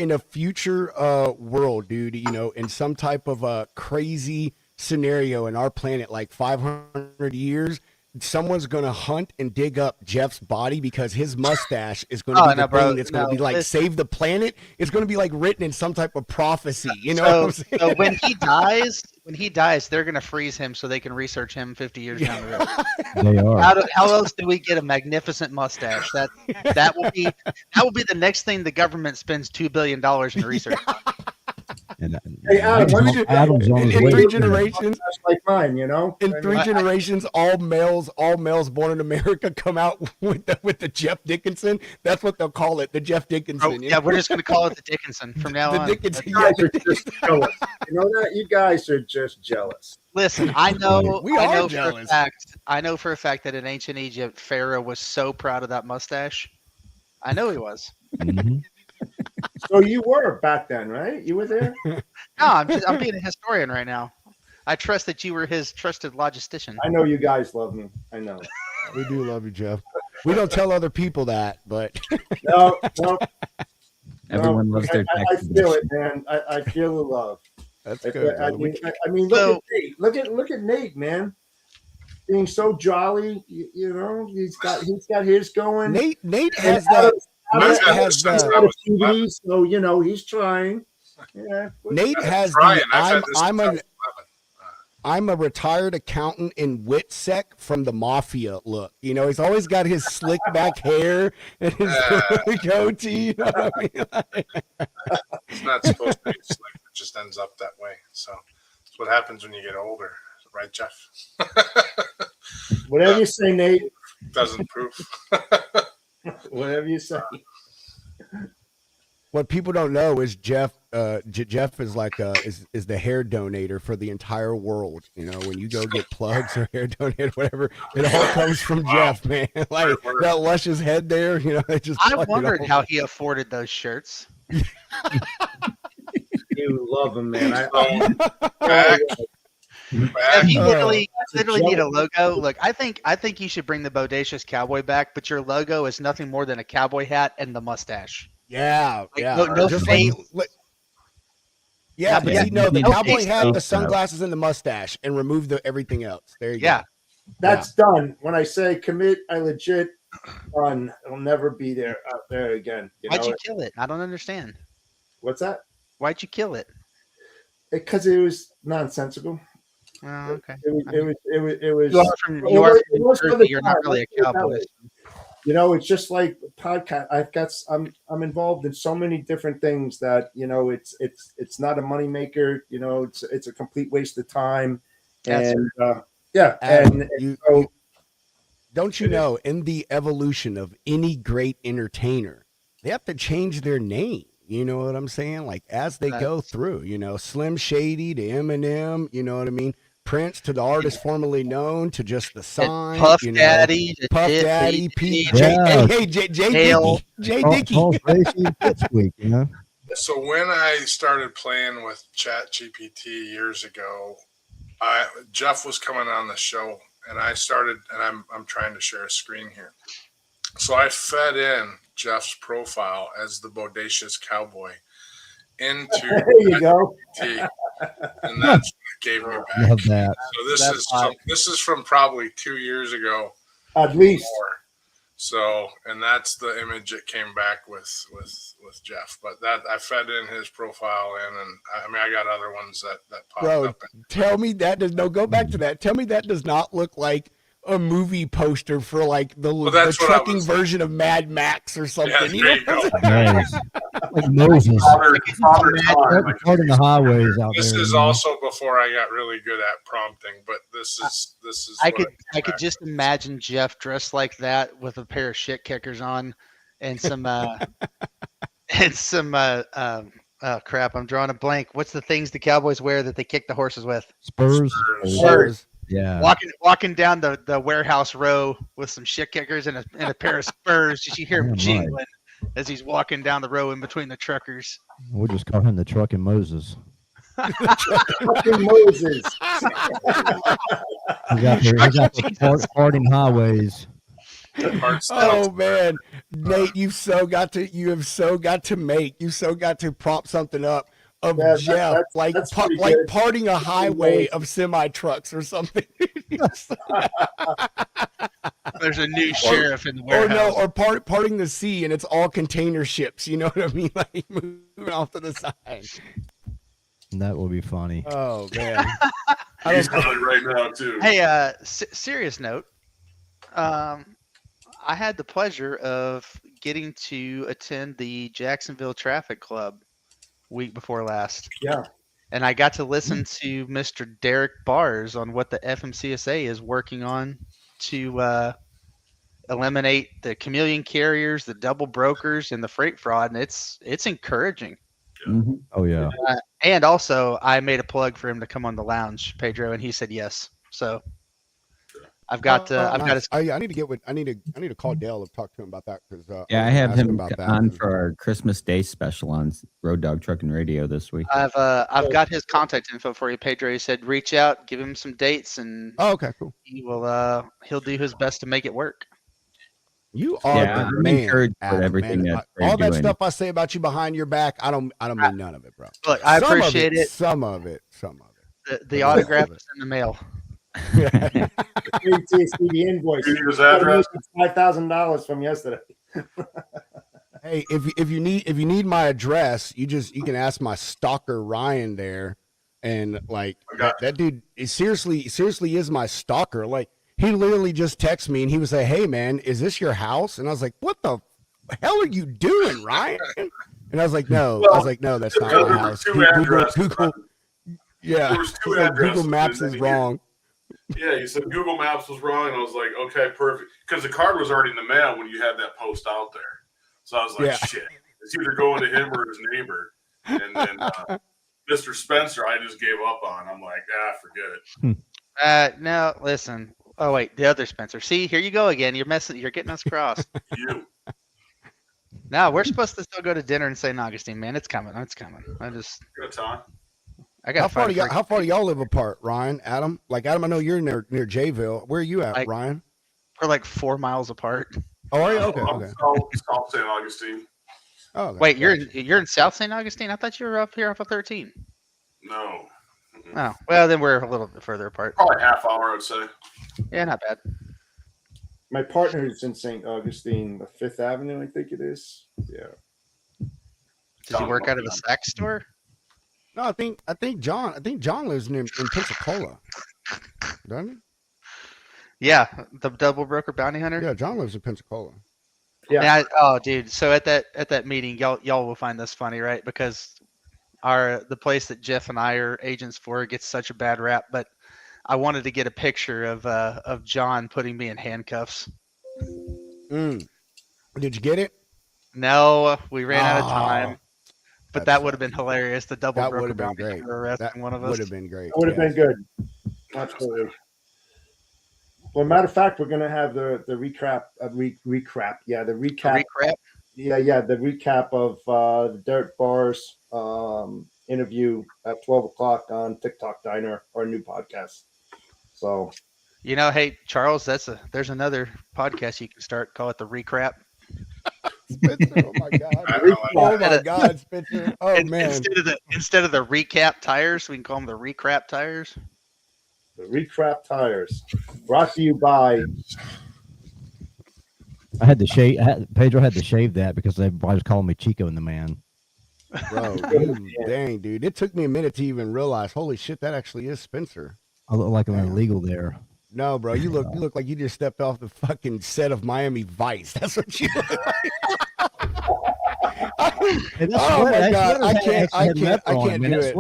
world, dude, in some type of crazy scenario in our planet, like 500 years, someone's gonna hunt and dig up Jeff's body because his mustache is gonna be the thing that's gonna be like save the planet. It's gonna be like written in some type of prophecy, So when he dies, they're gonna freeze him so they can research him 50 years down the road. They are. How else do we get a magnificent mustache? That will be the next thing the government spends $2 billion in research. Hey, Adam's in 3 generations, like mine, In 3 generations, all males born in America come out with the Jeff Dickinson. That's what they'll call it, the Jeff Dickinson. Yeah, we're just gonna call it the Dickinson from now on. Dickinson. You guys are just jealous. You know that? You guys are just jealous. Listen, I know jealous. I know for a fact that in ancient Egypt, Pharaoh was so proud of that mustache. I know he was. Mm-hmm. So you were back then, right? You were there? No, I'm being a historian right now. I trust that you were his trusted logistician. I know you guys love me. I know. We do love you, Jeff. We don't tell other people that, but no. Everyone loves their text. I feel it, man. I feel the love. That's good. I mean, look at Nate. Look at Nate, man. Being so jolly, he's got his going. Nate has that. TV, so he's trying. Yeah, Nate has I'm a retired accountant in WITSEC from the mafia look. He's always got his slick back hair and his goatee. What I mean? It's not supposed to be slick. It just ends up that way. So that's what happens when you get older, right, Jeff? Whatever you say, Nate. Doesn't prove. Whatever you say. What people don't know is Jeff is like is the hair donator for the entire world. When you go get plugs or hair donate, whatever, it all comes from Jeff, man. Like that luscious head there, they just. I wondered how he afforded those shirts. You love him, man. You literally need a logo. Look, I think you should bring the Bodacious Cowboy back, but your logo is nothing more than a cowboy hat and the mustache. Yeah, yeah. No face. The cowboy hat, the sunglasses, and the mustache, and remove everything else. There you go. That's done. When I say commit, I legit done. It'll never be there out there again. Why'd you kill it? I don't understand. What's that? Why'd you kill it? Because it was nonsensical. Oh, okay. It was. You're not really a cowboy. It's just like podcast. I'm involved in so many different things that it's not a moneymaker. It's a complete waste of time. And don't you know, in the evolution of any great entertainer, they have to change their name. You know what I'm saying? Like as they go through, Slim Shady to Eminem, you know what I mean? Prince to the artist formerly known to just the sign. Puff Daddy, Pete, J Dickey. So when I started playing with Chat GPT years ago, Jeff was coming on the show, and I started, and I'm trying to share a screen here. So I fed in Jeff's profile as the Bodacious Cowboy into there you go. GPT, and that's what gave me back. Love that. So this is from probably 2 years ago, at least. So, and that's the image that came back with Jeff. But that I fed in his profile in, and I got other ones that popped up. Tell me that go back to that. Tell me that does not look like a movie poster for like the that's what I trucking was- version of Mad Max or something. Yeah, you there know you go. what I'm saying? Yes. Like Moses. Father time. Part in the highways out This there. is you know. also before I got really good at prompting, but this is I what could just imagine Jeff dressed like that with a pair of shit kickers on and some and some oh crap, I'm drawing a blank. What's the things the Cowboys wear that they kick the horses with? Spurs. Spurs. Yeah. Walking down the warehouse row with some shit kickers and a pair of Spurs. You hear him Damn right. jingling as he's walking down the row in between the truckers. We'll just call him the Trucking Moses. Fucking Moses. He got the parting highways. Oh man, Nate, you've so got to prop something up of Yeah, Jeff that's pretty good. parting a highway of semi trucks or something. There's a new sheriff in the Or warehouse. no, or parting the sea and it's all container ships. You know what I mean? Like moving off to the side. That will be funny. Oh man, He's coming right now too. Hey, serious note. I had the pleasure of getting to attend the Jacksonville Traffic Club week before last. Yeah. And I got to listen to Mr. Derek Bars on what the FMCSA is working on to eliminate the chameleon carriers, the double brokers, and the freight fraud. And it's encouraging. Mhm. Oh yeah. And also, I made a plug for him to come on the lounge, Pedro, and he said yes. So I've got his. I need to get with. I need to call Dale and talk to him about that because. Yeah, I have him on for our Christmas Day special on Road Dog Trucking Radio this week. I've got his contact info for you, Pedro. He said reach out, give him some dates, and Oh, okay, cool. he'll do his best to make it work. You are Yeah, the I'm man, encouraged with Adam, everything man. that they're all that doing. stuff I say about you behind your back, I don't mean none of it, bro. Look, I Some of appreciate it. Some of it. The autograph is in the mail. See the invoice. You need his address? $5,000 from yesterday. Hey, if you need my address, you can ask my stalker Ryan there, and like that dude is seriously is my stalker. Like he literally just texted me and he was like, "Hey man, is this your house?" And I was like, "What the hell are you doing, Ryan?" And I was like, "No, that's not my house." Google, yeah, There was two Google addresses, Maps and is then wrong. Yeah, he said Google Maps was wrong, and I was like, okay, perfect, because the card was already in the mail when you had that post out there. So I was like, shit, it's either going to him or his neighbor. And then Mr. Spencer, I just gave up on. I'm like, forget it. No, listen. Oh wait, the other Spencer. See, here you go again. You're getting us crossed. You. No, we're supposed to still go to dinner in St. Augustine, man. It's coming. Good time. How far do y'all live apart, Ryan? Adam? Like Adam, I know you're near Jayville. Where are you at, Ryan? We're like 4 miles apart. Oh, are you? Okay. South St. Augustine. Oh, okay. Wait, you're in South St. Augustine? I thought you were up here off of 13. No. Oh, well, then we're a little bit further apart. Probably half hour, I'd say. Yeah, not bad. My partner is in St. Augustine, the 5th Avenue, I think it is. Yeah. Does he work out of a sack store? No, I think John lives in Pensacola. Doesn't he? Yeah, the double broker bounty hunter. Yeah, John lives in Pensacola. Yeah. Oh, dude. So at that meeting, y'all will find this funny, right? Because the place that Jeff and I are agents for gets such a bad rap, but I wanted to get a picture of John putting me in handcuffs. Did you get it? No, we ran out of time. But that would have been hilarious. The double that broker would have been bounty great. hunter arresting one of us. Would have been great. That would have been good. Absolutely. Well, matter of fact, we're going to have the recap. Yeah, the recap. Recap? Yeah, the recap of the Derek Bars interview at 12 o'clock on TikTok Diner, our new podcast. So, hey, Charles, there's another podcast you can start. Call it the Recap. Spencer, oh my god! Oh my god, Spencer! Oh man! Instead of the recap tires, we can call them the recrap tires. The recrap tires, brought to you by. I had to shave. Pedro had to shave that because everybody was calling me Chico and the Man. Bro, dang, dude! It took me a minute to even realize. Holy shit, that actually is Spencer. I look like I'm illegal there. No, bro. You look like you just stepped off the fucking set of Miami Vice. That's what you look like. Oh my god, I can't do it. I can't do it.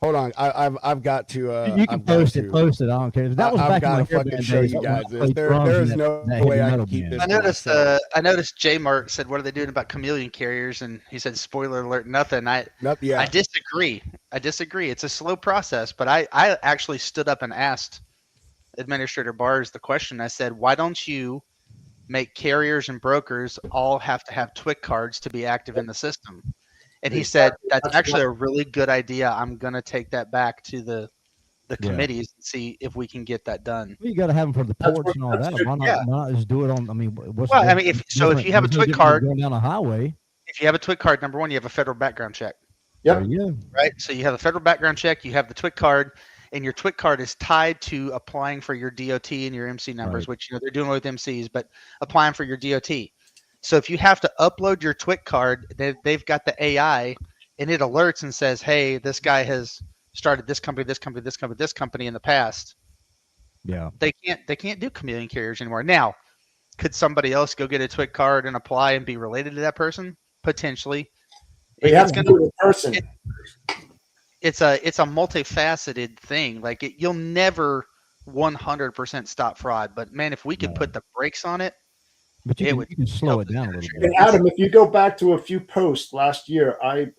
Hold on, I've got to. You can post it. I don't care. That was I've back in got my to fucking hairband show days. you guys this. Played There drums is in no that way heavy I can metal keep band. this. I noticed J Mark said, "What are they doing about chameleon carriers?" And he said, "Spoiler alert, nothing." I disagree. It's a slow process, but I actually stood up and asked Administrator Bars the question. I said, "Why don't you make carriers and brokers all have to have TWIC cards to be active in the system?" And he said, "That's actually a really good idea. I'm going to take that back to the committees and see if we can get that done." Well, you got to have them for the ports and all that. Why not just do it on? I mean, if you have a TWIC card going down a highway, if you have a TWIC card, number one, you have a federal background check. Yep. Right. So you have a federal background check. You have the TWIC card, and your TWIC card is tied to applying for your DOT and your MC numbers, which they're doing with MCs, but applying for your DOT. So if you have to upload your TWIC card, they've got the AI, and it alerts and says, "Hey, this guy has started this company in the past." Yeah. They can't do chameleon carriers anymore. Now, could somebody else go get a TWIC card and apply and be related to that person? Potentially. They have to do it in person. It's a multifaceted thing. Like you'll never 100% stop fraud, but man, if we could put the brakes on it, but you can slow it down a little bit. And Adam, if you go back to a few posts last year, I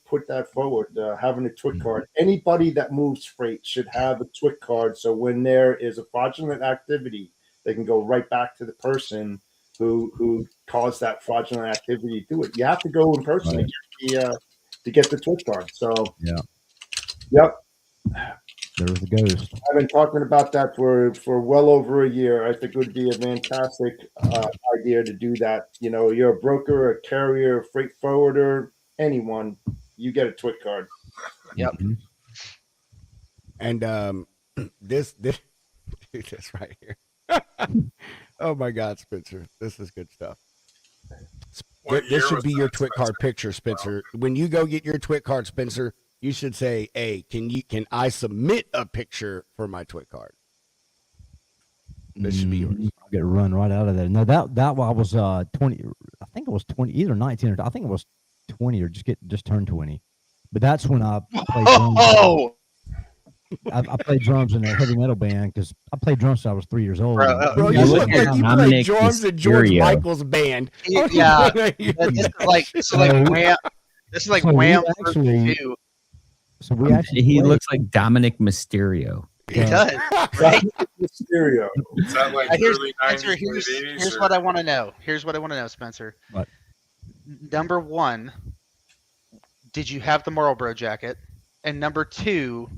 put that forward, having a TWIC card. Anybody that moves freight should have a TWIC card, so when there is a fraudulent activity, they can go right back to the person who caused that fraudulent activity to do it. You have to go in person to get the TWIC card. So yep. There's the ghost. I've been talking about that for well over a year. I think it would be a fantastic idea to do that. You know, you're a broker, a carrier, a freight forwarder, anyone, you get a TWIC card. Yep. And this right here. Oh my God, Spencer, this is good stuff. This should be your TWIC card picture, Spencer. When you go get your TWIC card, Spencer, you should say, "Hey, can I submit a picture for my TWIC card?" This should be yours. I'll get run right out of there. No, that I was 20. I think it was 20, either 19 or I think it was 20 or just turned 20. But that's when I played drums. I played drums in a heavy metal band because I played drums since I was 3 years old. Bro, you look like you played drums in George Michael's band. Yeah, this is like Wham. So we actually he looks like Dominic Mysterio. He does. Right? Mysterio. Is that like early 90s, here's what I want to know. Here's what I want to know, Spencer. What? Number one, did you have the Marlboro jacket? And number two,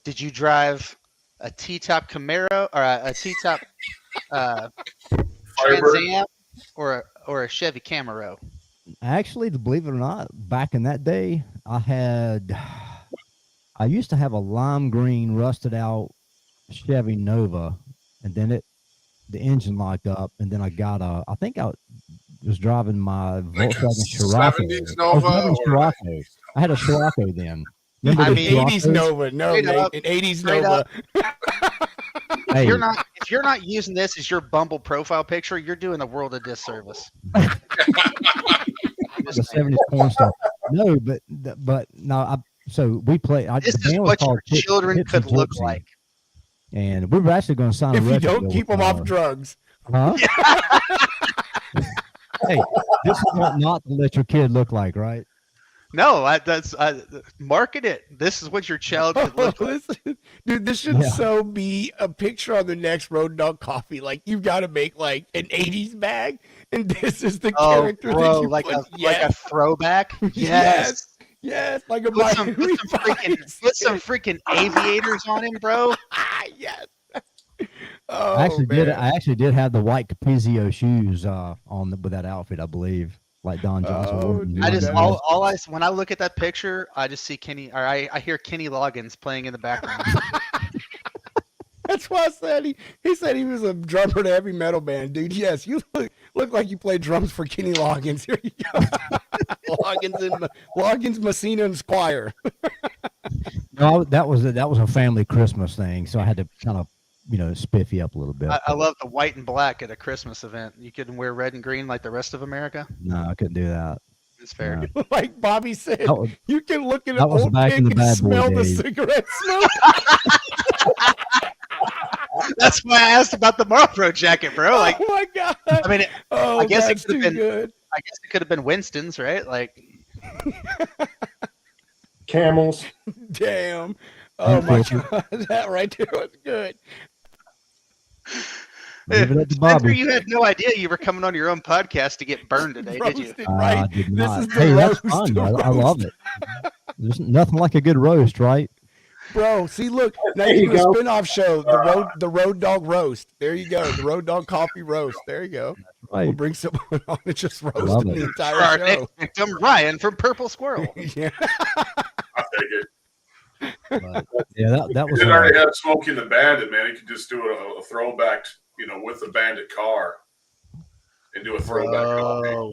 did you drive a T-top Camaro or a T-top Trans Am or a Chevy Camaro? Actually, believe it or not, back in that day, I used to have a lime green rusted out Chevy Nova, and then the engine locked up, and then I got I think I was driving my Volkswagen Scirocco. 70s Nova I had a Scirocco then. I mean, 80s Nova. No, mate, an 80s Nova. Hey. If you're not using this as your Bumble profile picture, you're doing the world a disservice. The 70s porn stuff. No, but no. So we play. This is what your children could look like. And we were actually going to sign if a you record don't deal keep with them off drugs. Huh? Hey, this is what not to let your kid look like, right? No, market it. This is what your child could look like. Dude, this should so be a picture on the next Road Dog Coffee. Like, you've got to make like an 80s bag, and this is the character bro, that you like put. Like a throwback. Yes. Yes, like a put some freaking aviators on him, bro. Yes. I actually did have the white Capizio shoes on with that outfit, I believe. Like Don Johnson. When I look at that picture, I just see Kenny, or I hear Kenny Loggins playing in the background. That's why I said he said he was a drummer to heavy metal band, dude. Yes, you look like you play drums for Kenny Loggins. Here you go. Loggins, Messina, and Squire. No, that was a family Christmas thing, so I had to kind of spiff you up a little bit. I love the white and black at a Christmas event. You couldn't wear red and green like the rest of America. No, I couldn't do that. It's fair. No. Like Bobby said, That was- you can look at an that was old back pig in the and bad boy smell the days. cigarette smoke. That's why I asked about the Marlboro jacket, bro. Like, oh my god! I mean, Oh, I guess it that's could have too been. good. I guess it could have been Winston's, right? Like, Camels. Damn. Oh my Unfiltered. god, that right there was good. Leave it up to Spencer, Bobby. you had no idea you were coming on your own podcast to get burned today, did you? Roasted, I right? did This not. is the Hey, that's roast, fun. the I love roast. it. There's nothing like a good roast, right? Bro, see, look, now There you you do a go. spin-off show, the Road Dog Roast. There you go, the Road Dog Coffee Roast. There you go. We'll Right. bring someone on and just roast love the it. For entire our show. next victim, Ryan from Purple Squirrel. Yeah. I take it. But, yeah, that He was. didn't already have Smokey and the Bandit, man. He could just do a throwback, with the Bandit car, and do a throwback. Bro.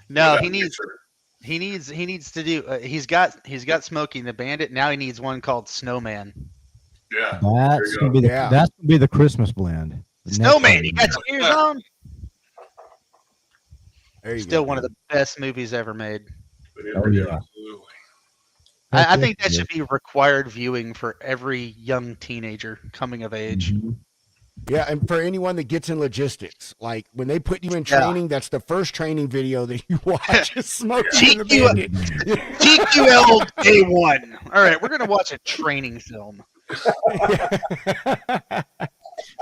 No, With he that needs picture. he needs to do. He's got Smokey and the Bandit. Now he needs one called Snowman. Yeah. That's you gonna go. be Yeah. that's gonna be the Christmas blend. The next Snowman, one. you got your ears on. There you Still go. one of the best movies ever made. Oh yeah. Absolutely. I think that should be required viewing for every young teenager coming of age. Mhm. Yeah, and for anyone that gets in logistics, like when they put you in Yeah. training, that's the first training video that you watch is Smokey and the TQL Bandit. TQL Day One. All right, we're gonna watch a training film.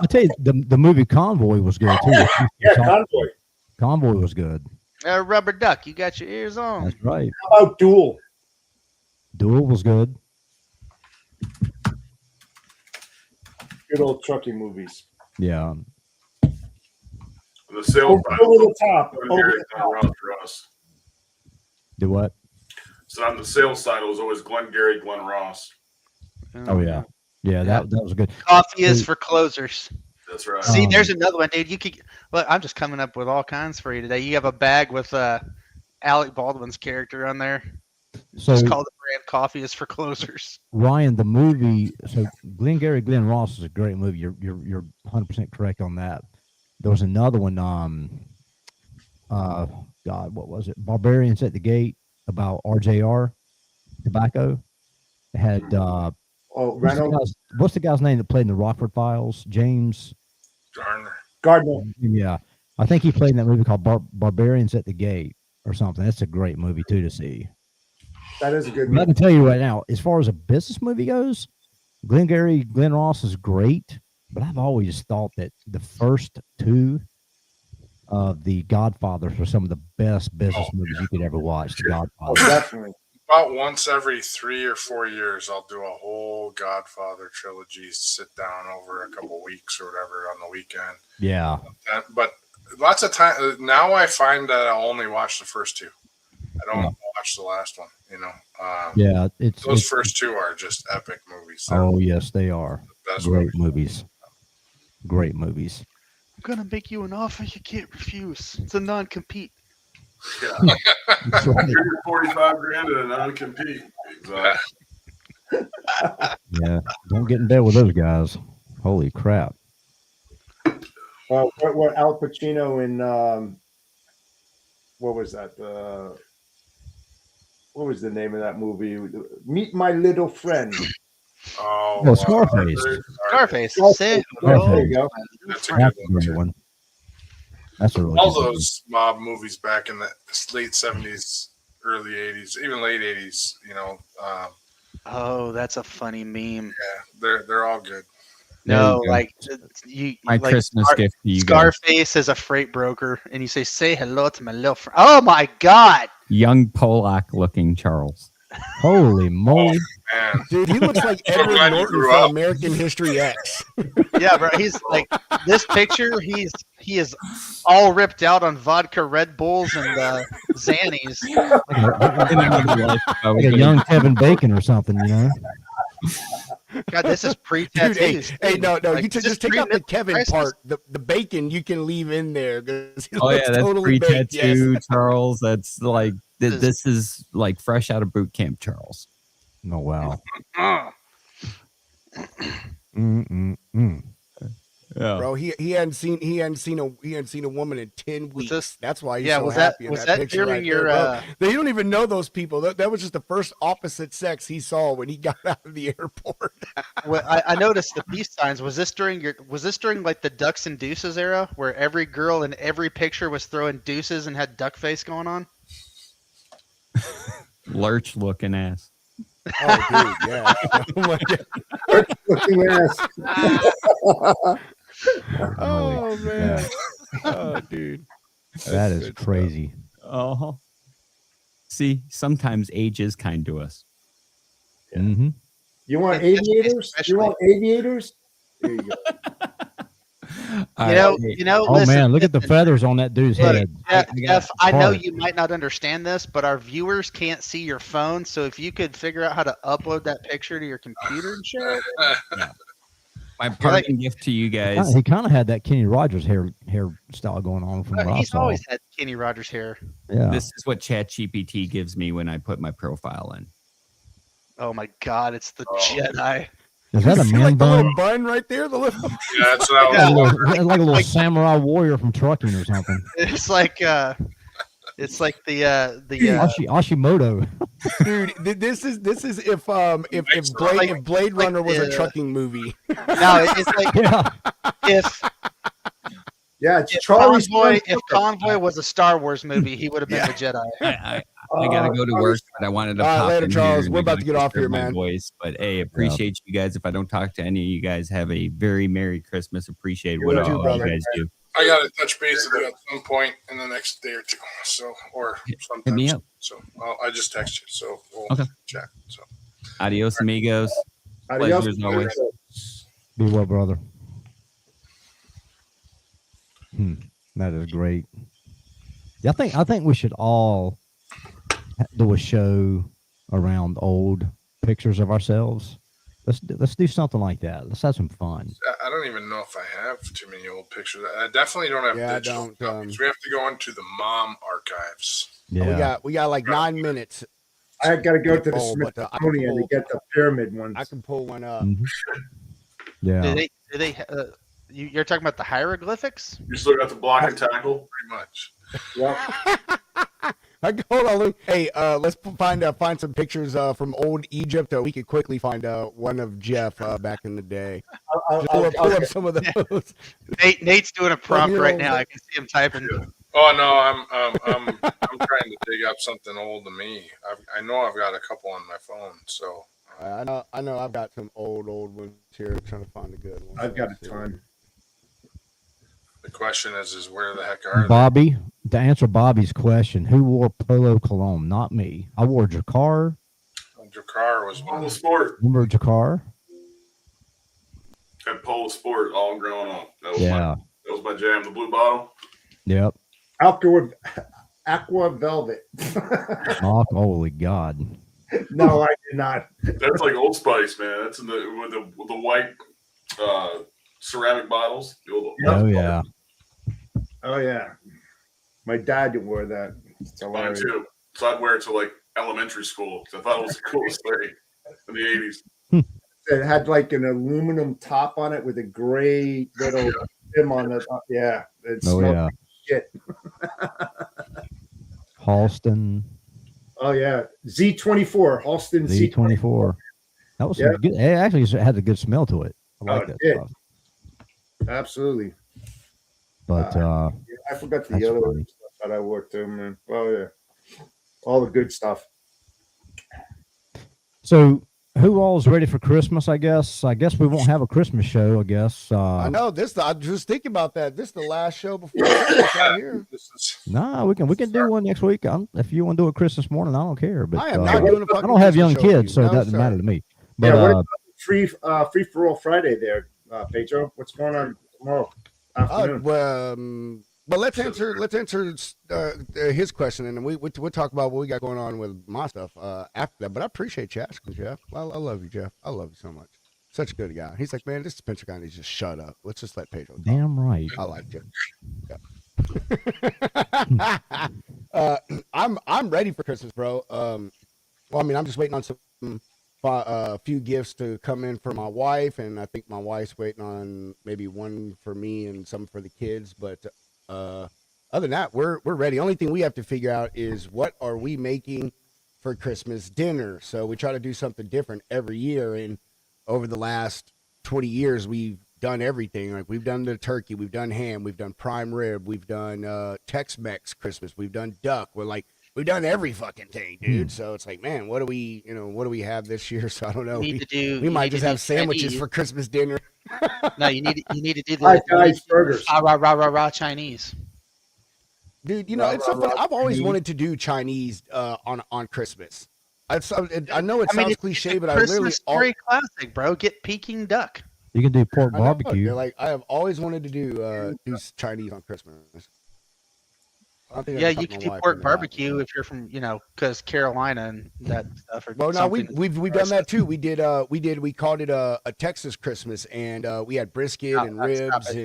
I'll tell you, the movie Convoy was good too. Yeah, Convoy. Convoy was good. Rubber Duck, you got your ears on. That's right. How about Duel? Duel was good. Good old trucking movies. Yeah. The sales Over the top. Over Gary the Glenn top. Ross for us. Do what? So on the sales side, it was always Glenn Ross. Oh yeah. Yeah, that was good. Coffee is for closers. That's right. See, Um, there's another one, dude. You could look. I'm just coming up with all kinds for you today. You have a bag with Alec Baldwin's character on there. So Just call the brand "Coffee is for Closers." Ryan, the movie. So Glenn Ross is a great movie. You're 100% correct on that. There was another one. God, what was it? Barbarians at the Gate, about RJR tobacco. It had Reynolds. what's the guy's name that played in the Rockford Files? James. Garner. Gardner. Yeah, I think he played in that movie called Barbarians at the Gate or something. That's a great movie too to see. That is a good But I movie. can tell you right now, as far as a business movie goes, Glenn Ross is great, but I've always thought that the first two of the Godfathers were some of the best business movies you could ever watch. The Oh, Godfather. definitely. About once every 3 or 4 years, I'll do a whole Godfather trilogy, sit down over a couple weeks or whatever on the weekend. Yeah. But lots of time now, I find that I'll only watch the first two. I don't watch the last one. Yeah. Those first two are just epic movies. They're Oh yes, they are the best great movies. movies. Great movies. I'm gonna make you an offer you can't refuse. It's a non-compete. Yeah. That's right. You're 45 grand and a non-compete. Exactly. Yeah. Don't get in bed with those guys. Holy crap. What Al Pacino in what was that? What was the name of that movie? Meet My Little Friend. Oh, Well, Scarface. Scarface. Scarface. Say There hello. you go. That's a That's good a one, great too. one. That's a really All good one. those mob movies back in the late 70s, early 80s, even late 80s, Oh, that's a funny meme. they're all good. There No, you go. like you. My like Christmas gift to you guys. Scarface is a freight broker, and you say hello to my little friend. Oh my God! Young Polak looking Charles. Holy moly. Man, Dude, he looks like So Edward glad you Norton grew from up. American History X. Yeah, bro. He's like this picture. He is all ripped out on vodka, Red Bulls, and Xannies. Like a young Kevin Bacon or something, you know? God, this is Dude, pre-tattoos. hey, no, Like, you this just is take out the pre-mid Kevin crisis. part. The bacon you can leave in there because Oh yeah, that's totally baked. pre-tattoo Yes. Charles. That's like this is like fresh out of boot camp Charles. Oh wow. Uh, Mm-mm-mm. Yeah. Bro, he hadn't seen a woman in 10 Was weeks. this- That's why he's yeah, so was that- happy in was that that picture during right your, there, bro. They don't even know those people. That was just the first opposite sex he saw when he got out of the airport. well, I noticed the peace signs. Was this during like the ducks and deuces era, where every girl in every picture was throwing deuces and had duck face going on? Lurch looking ass. Oh, dude, yeah. Oh, my God. Looking ass. Oh, man. Yeah, Oh, dude. that is good stuff. crazy. Oh. See, sometimes age is kind to us. Yeah. Mm-hmm. You want Especially- aviators? You want aviators? There you go. You know. Oh Listen, man, look at the listen. feathers on that dude's Look, head. Jeff, I know part. you might not understand this, but our viewers can't see your phone. So if you could figure out how to upload that picture to your computer and share it. My parting gift to you guys. He kind of had that Kenny Rogers hairstyle going on from what I He's saw. always had Kenny Rogers hair. Yeah. This is what ChatGPT gives me when I put my profile in. Oh my God, it's the Oh. Jedi. Is that a See, man like the bun? little bun right there? The little. Yeah, that's what I was Yeah. wondering. Like a little samurai warrior from trucking or something. It's like the Ashimoto. Dude, this is if like- Blade like Runner was a the- trucking movie. no, it's like Yeah. if Yeah, it's if Charlie's Convoy was a Star Wars movie, he would have been Yeah. the Jedi. I gotta go to work, but I wanted to All right, pop later, in Charles. here and We're I about gotta to get off conserve here, my man. Voice, but hey, appreciate you guys. If I don't talk to any of you guys, have a very Merry Christmas. Appreciate You what too, all brother. you guys do. I got to touch base with you at some point in the next day or two. So, or sometime. me soon. up. So, I just text you. So we'll Okay. chat. So, Adios, amigos. Adios. Pleasure as always. Be well, brother. That is great. Yeah, I think we should all do a show around old pictures of ourselves. Let's do something like that. Let's have some fun. I don't even know if I have too many old pictures. I definitely don't have Yeah, I digital don't, copies. We have to go into the mom archives. Yeah. We got like 9 minutes. I got to go to the Oh, but, I can Smithsonian to pull- get the pyramid ones. I can pull one up. Mhm. Yeah. Do they you're talking about the hieroglyphics? You still got the block and tackle. Pretty much. Yeah. Hold on, Luke. Hey, let's find some pictures from old Egypt. We could quickly find one of Jeff back in the day. Just pull up some of those. Nate's doing a prompt right old- now. I can see him typing. Oh no, I'm trying to dig up something old to me. I know I've got a couple on my phone. So I know. I've got some old ones here. Trying to find a good one. I've got a ton. the question is where the heck are they? Bobby, to answer Bobby's question, who wore polo cologne? Not me. I wore Jakar. Jakar was one. Polo sport. Remember Jakar? Had polo sport all growing up. That was Yeah. that was my jam. The blue bottle. Yep. Aqua Velvet. Oh, holy God. No, I did not. That's like Old Spice, man. That's in with the white ceramic bottles. The old- Oh, yeah. Oh yeah, my dad wore that. It's Mine hilarious. too. So I'd wear it to like elementary school because I thought it was the coolest thing in the 80s. It had like an aluminum top on it with a gray little trim on the top. Yeah, it Oh, smelled yeah. like shit. Halston, Oh yeah, Z24, Halston Z24. That was some good. It actually had a good smell to it. I like Oh, that it did. stuff. Absolutely. But Yeah, I forgot the That's other funny. stuff that I wore too, man. Oh yeah, all the good stuff. so who all's ready for Christmas? I guess we won't have a Christmas show. I guess. I know this. I was just thinking about that. This is the last show before Christmas right here. This is Nah, we can do one next week. If you want to do it Christmas morning, I don't care. But I am not doing a fucking I don't have young Christmas show with kids, you. so it No, doesn't sir. matter to me. But Yeah, what about free for all Friday there, Pedro? What's going on tomorrow afternoon? But let's answer his question, and then we'll talk about what we got going on with my stuff after that. But I appreciate you asking, Jeff. I love you, Jeff. I love you so much. Such a good guy. He's like, man, this Spencer guy needs to just shut up. Let's just let Pedro talk. damn right. I like Jeff. Yeah. I'm ready for Christmas, bro. Well, I mean, I'm just waiting on some a few gifts to come in for my wife, and I think my wife's waiting on maybe one for me and some for the kids. But other than that, we're ready. Only thing we have to figure out is what are we making for Christmas dinner. So we try to do something different every year. And over the last 20 years, we've done everything. Like we've done the turkey, we've done ham, we've done prime rib, we've done Tex-Mex Christmas, we've done duck. We've done every fucking thing, dude. So it's like, man, what do we have this year? So I don't know. We might just have sandwiches Chinese for Christmas dinner. No, you need to do High the guys burgers. rah Chinese. Dude, it's so funny. I've always wanted to do Chinese on Christmas. I know it sounds cliche, but I literally very classic, bro. Get Peking duck. You can do pork barbecue. Like I have always wanted to do Chinese on Christmas. Yeah, you can do pork barbecue if you're from, because Carolina and that stuff. Well, no, we've done that too. We called it a Texas Christmas, and we had brisket and ribs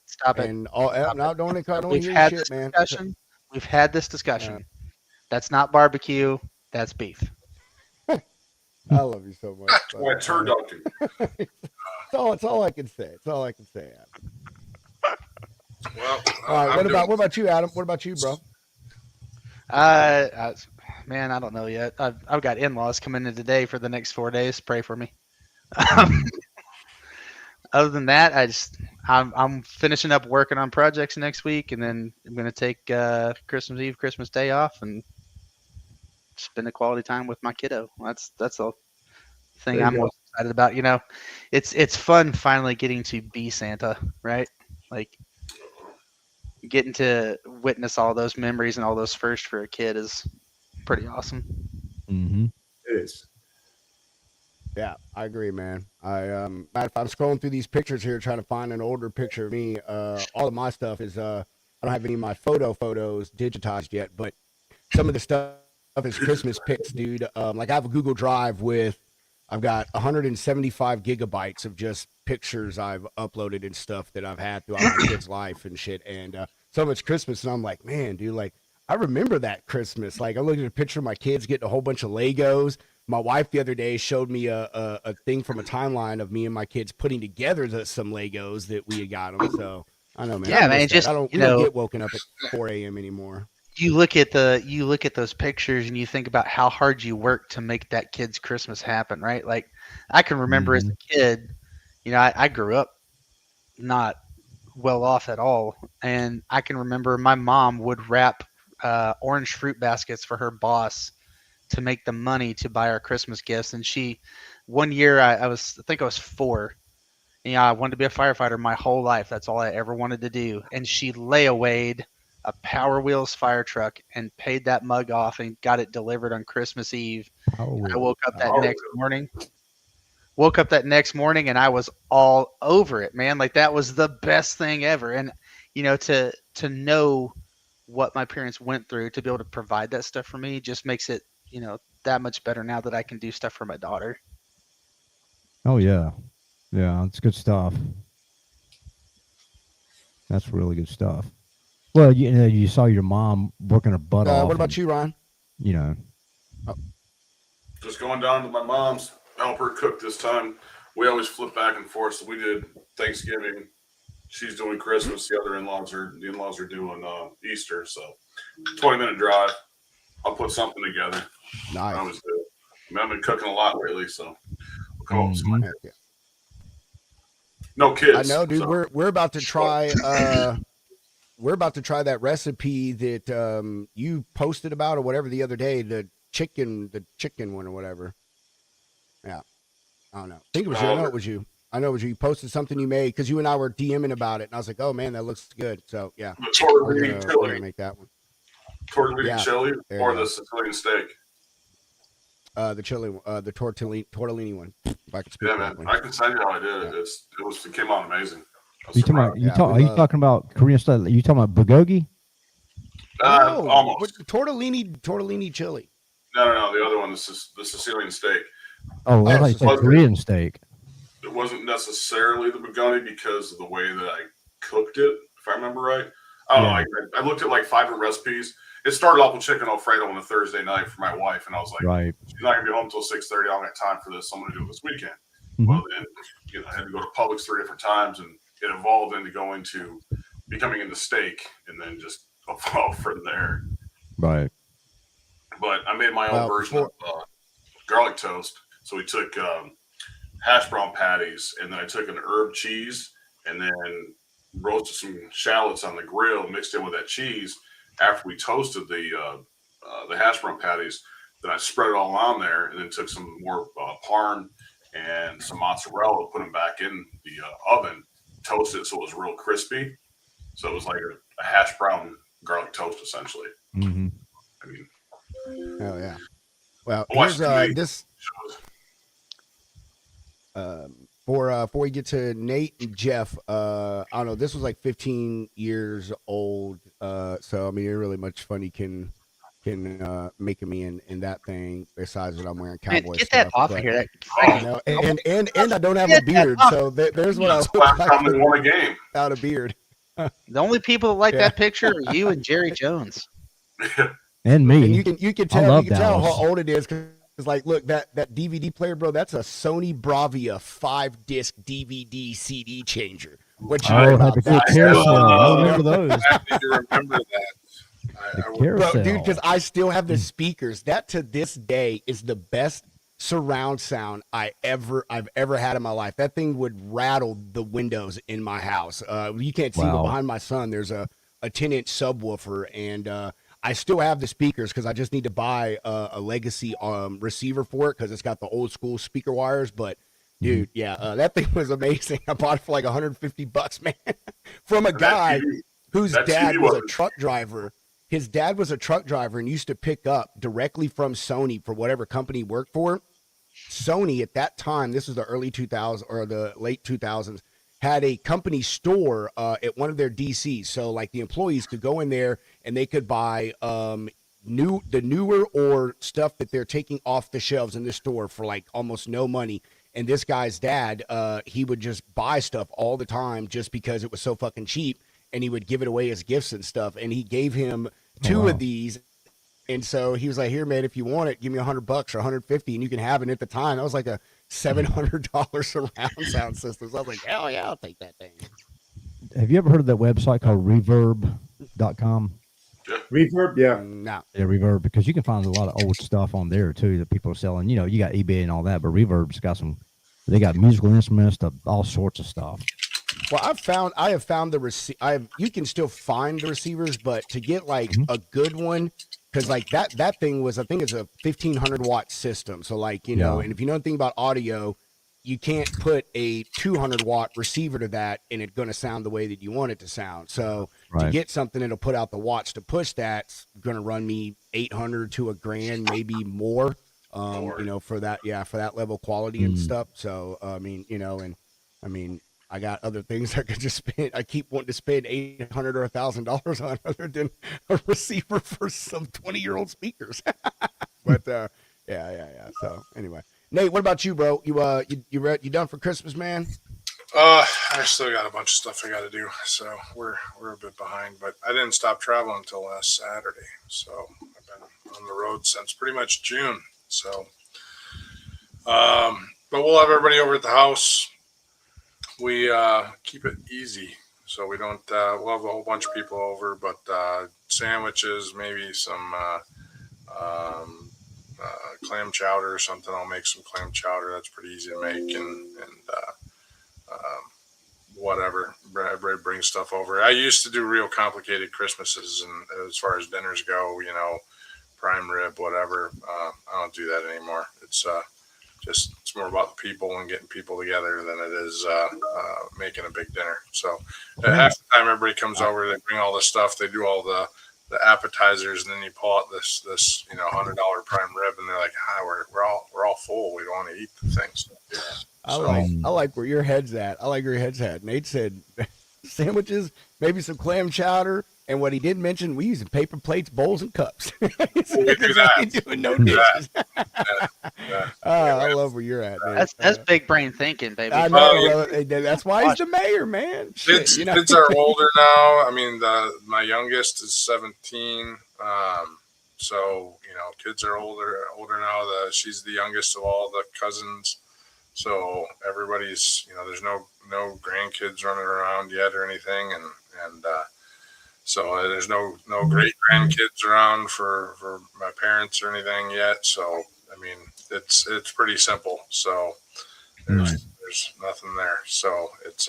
Stop it. And all. No, don't We've hear had shit, this man. discussion. We've had this discussion. That's not barbecue. That's beef. I love you so much. Why turducken? It's all I can say. It's all I can say, Adam. Well, All right. What about you, Adam? What about you, bro? Man, I don't know yet. I've got in-laws coming in today for the next 4 days. Pray for me. Other than that, I'm finishing up working on projects next week, and then I'm gonna take Christmas Eve, Christmas Day off, and spend a quality time with my kiddo. That's the thing I'm most excited about. It's fun finally getting to be Santa, right? Like getting to witness all those memories and all those firsts for a kid is pretty awesome. Mm-hmm. It is. Yeah, I agree, man. I'm scrolling through these pictures here trying to find an older picture of me. All of my stuff is I don't have any of my photos digitized yet, but some of the stuff is Christmas pics, dude. Like I have a Google Drive I've got 175 gigabytes of just pictures I've uploaded and stuff that I've had throughout my kid's life and shit. And so much Christmas, and I'm like, man, dude, like I remember that Christmas. Like I looked at a picture of my kids getting a whole bunch of Legos. My wife the other day showed me a thing from a timeline of me and my kids putting together some Legos that we had got them. So I know, man. Yeah, man. We don't get woken up at 4 a.m. anymore. You look at those pictures and you think about how hard you worked to make that kid's Christmas happen, right? Like I can remember as a kid, I grew up not well off at all, and I can remember my mom would wrap orange fruit baskets for her boss to make the money to buy our Christmas gifts. And one year I think I was 4. I wanted to be a firefighter my whole life. That's all I ever wanted to do. And she layawayed a Power Wheels fire truck and paid that mug off and got it delivered on Christmas Eve. I woke up that next morning and I was all over it, man. Like that was the best thing ever. And to know what my parents went through to be able to provide that stuff for me just makes it that much better now that I can do stuff for my daughter. Oh yeah, it's good stuff. That's really good stuff. Well, you saw your mom working her butt off. What about you, Ron? Just going down to my mom's, help her cook this time. We always flip back and forth. So we did Thanksgiving. She's doing Christmas. The in-laws are doing Easter. So 20-minute drive. I'll put something together. Nice. I was good. I've been cooking a lot lately, so we'll come up with some ideas. No kids. I know, dude. So. We're about to try. We're about to try that recipe that you posted about or whatever the other day. The chicken one or whatever. Yeah, I don't know. I think it was you. I know it was you. You posted something you made because you and I were DMing about it, and I was like, "Oh man, that looks good." So yeah, we're gonna make that one. Tortellini chili or the Sicilian steak? The chili, the tortellini one. If I could speak man. I can tell you how I did it. It came out amazing. Are you talking about Korean style? Are you talking about bulgogi? No, almost. Tortellini chili. No. The other one is the Sicilian steak. Oh, I like the Korean steak. It wasn't necessarily the bulgogi because of the way that I cooked it, if I remember right. I don't know. I looked at like 5 different recipes, it started off with chicken Alfredo on a Thursday night for my wife, and I was like, Right. she's not gonna be home until 6:30. I don't got time for this. So I'm gonna do it this weekend. Mhm. Well, then I had to go to Publix 3 different times, and it evolved into going to becoming into steak, and then just evolved from there. Right. But I made my own version of garlic toast. So we took hash brown patties, and then I took an herb cheese, and then roasted some shallots on the grill, mixed in with that cheese. After we toasted the hash brown patties, then I spread it all on there, and then took some more parm and some mozzarella, put them back in the oven, toasted it so it was real crispy. So it was like a hash brown garlic toast, essentially. Mm-hmm. I mean, hell yeah. Well, watch here's this shows. before we get to Nate and Jeff. I don't know. This was like 15 years old. So I mean, it really much fun you can making me in that thing. Besides that, I'm wearing cowboy Man, get stuff. that off but, of here. you know, and I don't have a beard, so there's what I That's look why like I won a game. without a beard. The only people that like Yeah. that picture are you and Jerry Jones. And me. And you can I tell love how Dallas. old it is because like look that DVD player, bro. That's a Sony Bravia 5-disc DVD CD changer. What you know Oh, about had the that? carousel. I Uh, remember those. I need to remember that. The I would- carousel. Bro, dude, because I still have the speakers. That to this day is the best surround sound I've ever had in my life. That thing would rattle the windows in my house. You can't see, but Wow. behind my son, there's a 10-inch subwoofer, and I still have the speakers because I just need to buy a legacy receiver for it because it's got the old school speaker wires. But dude, yeah, that thing was amazing. I bought it for like $150, man, from a That guy TV whose that dad TV was a was- truck driver. His dad was a truck driver and used to pick up directly from Sony for whatever company he worked for. Sony at that time, this was the early 2000s or the late 2000s, had a company store at one of their DCs. So like the employees could go in there and they could buy newer or stuff that they're taking off the shelves in the store for like almost no money. And this guy's dad, he would just buy stuff all the time just because it was so fucking cheap, and he would give it away as gifts and stuff. And he gave him two wow. of these. And so he was like, "Here, man, if you want it, give me $100 or $150, and you can have it." At the time, that was like a $700 surround sound system. So I was like, "Hell yeah, I'll take that thing." Have you ever heard of that website called reverb.com? Reverb, yeah. No. Yeah, Reverb, because you can find a lot of old stuff on there too that people are selling. You know, you got eBay and all that, but Reverb's got they got musical instruments, all sorts of stuff. Well, I have found the you can still find the receivers, but to get like a good one, because like that thing was, I think it's a 1500 watt system. So like, you know, Yeah. and if you know anything about audio, you can't put a 200 watt receiver to that and it's going to sound the way that you want it to sound. So to Right. get something that'll put out the watts to push that's going to run me 800 to $1,000, maybe more. You know, for that level of quality and stuff. So, I mean, you know, and I mean, I got other things I could just spend. I keep wanting to spend $800 or $1,000 on other than a receiver for some 20-year-old speakers. But, yeah. So anyway, Nate, what about you, bro? You done for Christmas, man? I still got a bunch of stuff I got to do, so we're a bit behind. But I didn't stop traveling until last Saturday, so I've been on the road since pretty much June. So, but we'll have everybody over at the house. We keep it easy, so we don't. We'll have a whole bunch of people over, but sandwiches, maybe some clam chowder or something. I'll make some clam chowder. That's pretty easy to make, and whatever. Everybody brings stuff over. I used to do real complicated Christmases, and as far as dinners go, you know, prime rib, whatever. I don't do that anymore. It's it's more about the people and getting people together than it is making a big dinner. So half the time everybody comes over, they bring all the stuff, they do all the appetizers, and then you pull out this $100 prime rib, and they're like, we're all full. We don't want to eat the things. I like where your head's at. I like where your head's at. Nate said sandwiches, maybe some clam chowder, And what he didn't mention, we using paper plates, bowls, and cups. We do that. Doing no We do dishes. Yeah. I love where you're at, man. That's big brain thinking, baby. I know, brother. That's why he's the mayor, man. Shit, Kids, kids are older now. I mean, my youngest is 17. So kids are older now. She's the youngest of all the cousins. So everybody's, there's no grandkids running around yet or anything, and so there's no great grandkids around for my parents or anything yet. So I mean, it's pretty simple. So there's nothing there. So it's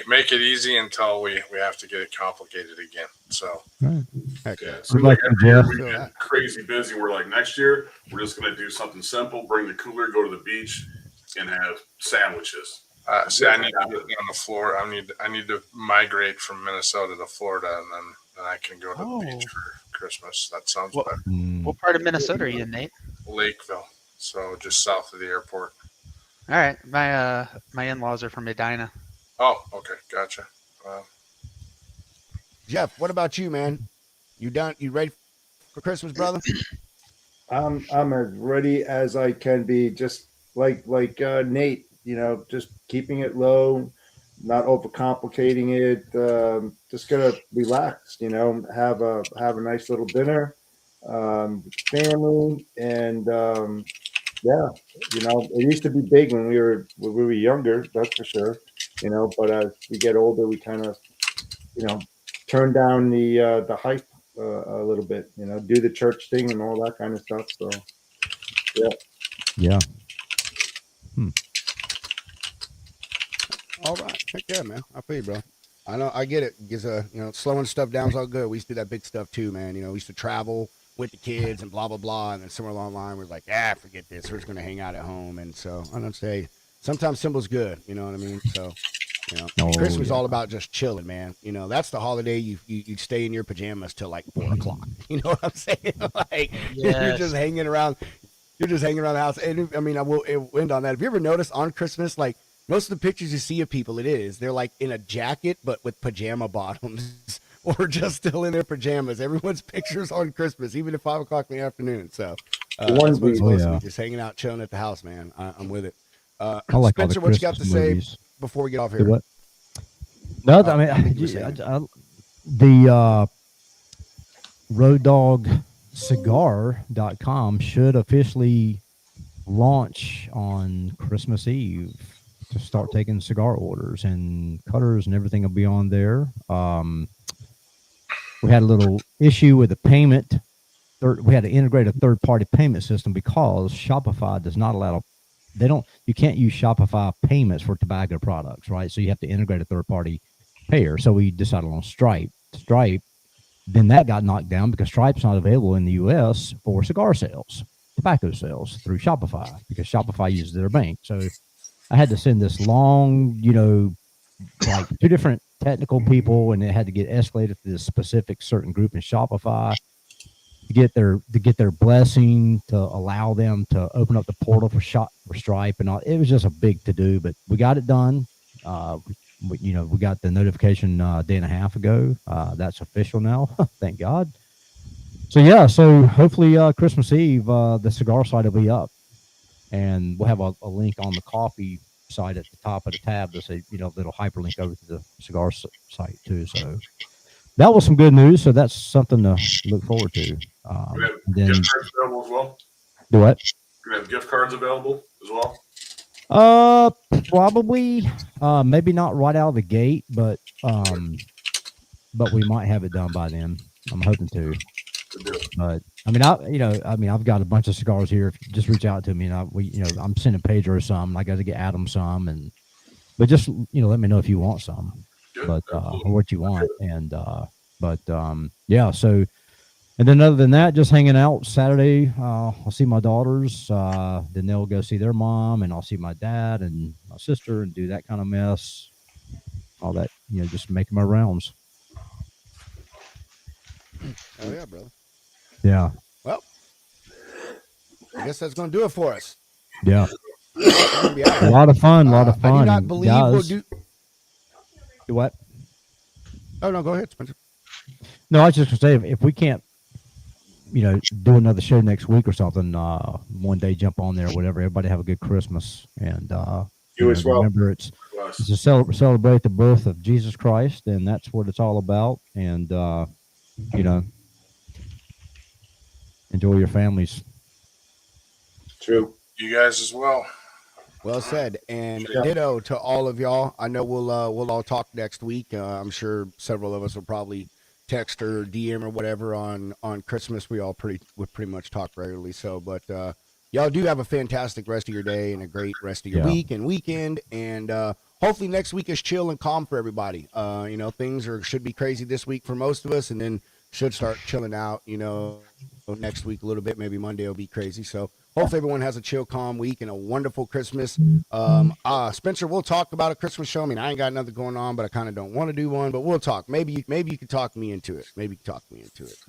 make it easy until we have to get it complicated again. So Heck yeah. yeah. So Like like every Jeff. year we get crazy busy. We're like, next year we're just gonna do something simple. Bring the cooler, go to the beach, and have sandwiches. See, I need to get on the floor. I need to migrate from Minnesota to Florida, and then I can go to the beach for Christmas. That sounds What- better. What part of Minnesota are you in, Nate? Lakeville, so just south of the airport. All right, my in-laws are from Medina. Oh, okay, gotcha. Jeff, what about you, man? You done? You ready for Christmas, brother? I'm as ready as I can be. Just like Nate, just keeping it low, not overcomplicating it. Just gonna relax. Have a nice little dinner, family, and yeah. It used to be big when we were younger. That's for sure. But as we get older, we kind of turn down the hype a little bit. Do the church thing and all that kind of stuff. So Yeah. All right. Heck yeah, man. I feel you, bro. I know. I get it. Because, slowing stuff down is all good. We used to do that big stuff too, man. We used to travel with the kids and blah, blah, blah. And then somewhere along the line, we're like, forget this. We're just going to hang out at home. And so I don't say sometimes simple's good. You know what I mean? So, Christmas is all about just chilling, man. That's the holiday you stay in your pajamas till like 4 o'clock. You know what I'm saying? Like, you're just hanging around. You're just hanging around the house. And I mean, I will end on that. Have you ever noticed on Christmas, like, most of the pictures you see of people, they're like in a jacket, but with pajama bottoms or just still in their pajamas. Everyone's pictures on Christmas, even at 5 o'clock in the afternoon. So, that's what it's supposed to be, just hanging out, chilling at the house, man. I'm with it. I like Spencer, all the what you got to Christmas say movies. before we get off Do here? what? No, I mean, the RoadDogCigar.com should officially launch on Christmas Eve to start taking cigar orders, and cutters and everything will be on there. We had a little issue with the payment. We had to integrate a third-party payment system because Shopify does not allow. You can't use Shopify payments for tobacco products, right? So you have to integrate a third-party payer. So we decided on Stripe. Then that got knocked down because Stripe's not available in the U.S. for cigar sales, tobacco sales through Shopify, because Shopify uses their bank. So I had to send this long, like 2 different technical people, and it had to get escalated to this specific certain group in Shopify to get their blessing to allow them to open up the portal for Stripe and all. It was just a big to do, but we got it done. We got the notification a day and a half ago. That's official now. Thank God. So hopefully Christmas Eve, the cigar site will be up, and we'll have a link on the coffee site at the top of the tab to say, little hyperlink over to the cigar site too. So that was some good news. So that's something to look forward to. We have Then gift cards available as well. do what? We have gift cards available as well. Probably, maybe not right out of the gate, but we might have it done by then. I'm hoping to. But I've got a bunch of cigars here. If you just reach out to me, and I'm sending Pedro some. I got to get Adam some, but just let me know if you want some, or what you want, and yeah. So, and then other than that, just hanging out Saturday. I'll see my daughters. Then they'll go see their mom, and I'll see my dad and my sister, and do that kind of mess. All that, just making my rounds. Oh yeah, brother. Yeah. Well, I guess that's going to do it for us. Yeah. A lot of fun. I do not believe we'll do. Do what? Oh no, go ahead, Spencer. No, I was just gonna say if we can't, do another show next week or something, one day jump on there or whatever. Everybody have a good Christmas, and You as well. remember it's to celebrate the birth of Jesus Christ, and that's what it's all about. And enjoy your families. True. You guys as well. Well said, and Yeah. ditto to all of y'all. I know we'll all talk next week. I'm sure several of us will probably text or DM or whatever on Christmas. We pretty much talk regularly. So, but y'all do have a fantastic rest of your day and a great rest of your week and weekend. And hopefully next week is chill and calm for everybody. Things should be crazy this week for most of us, and then should start chilling out. Next week a little bit. Maybe Monday will be crazy. So. Hopefully everyone has a chill, calm week and a wonderful Christmas. Spencer, we'll talk about a Christmas show. I mean, I ain't got nothing going on, but I kind of don't want to do one, but we'll talk. Maybe you can talk me into it. You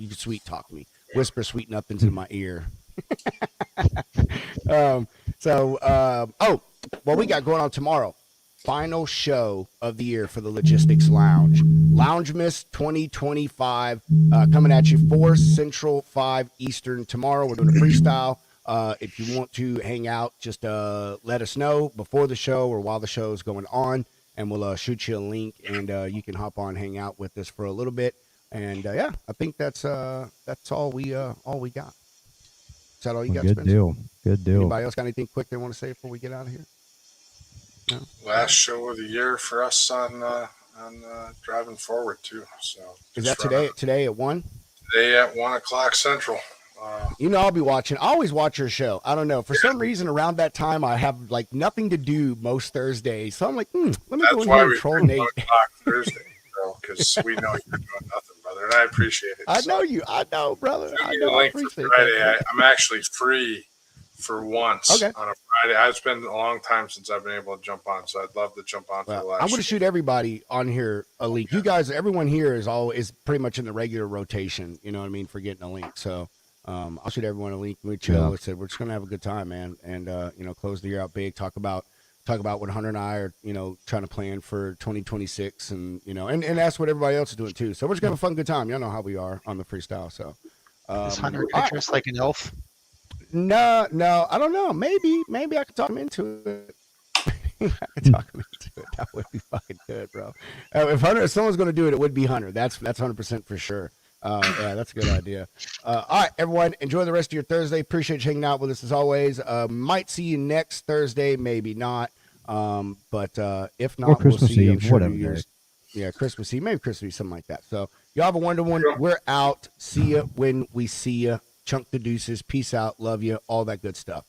can sweet talk me, whisper sweet nothings in my ear. What we got going on tomorrow? Final show of the year for the Logistics Lounge. Lounge Miss 2025 coming at you 4 Central, 5 Eastern tomorrow. We're doing a freestyle. If you want to hang out, just let us know before the show or while the show is going on, and we'll shoot you a link, and you can hop on, hang out with us for a little bit. And I think that's all we got. Is that all you got, Good Spencer? Good deal. Anybody else got anything quick they want to say before we get out of here? No? Last show of the year for us on driving forward too. So Is that today at 1? Today at 1:00 Central. I'll be watching. I always watch your show. I don't know. For some reason, around that time, I have nothing to do most Thursdays. So I'm like, let me go in here and troll Nate. Thursday, because we know you're doing nothing, brother, and I appreciate it. I know you. I know, brother. I know. I appreciate Friday. I'm actually free for once on a Friday. It's been a long time since I've been able to jump on, so I'd love to jump on. I'm going to shoot everybody on here a link. You guys, everyone here is pretty much in the regular rotation. You know what I mean, for getting a link. So. I'll shoot everyone a link. We chill. Like I said, we're just gonna have a good time, man, and close the year out big. Talk about what Hunter and I are, trying to plan for 2026, and and that's what everybody else is doing too. So we're just gonna have a fun, good time. Y'all know how we are on the freestyle. So is Hunter dressed like an elf? No, I don't know. Maybe I could talk him into it. That would be fucking good, bro. If someone's gonna do it, it would be Hunter. That's 100% for sure. That's a good idea. All right, everyone, enjoy the rest of your Thursday. Appreciate you hanging out with us as always. Might see you next Thursday, maybe not. But if not, Christmas we'll see you. Eve, whatever. Christmas Eve, maybe Christmas Eve, something like that. So y'all have a wonderful one. We're out. See you when we see you. Chunk the deuces. Peace out. Love you. All that good stuff.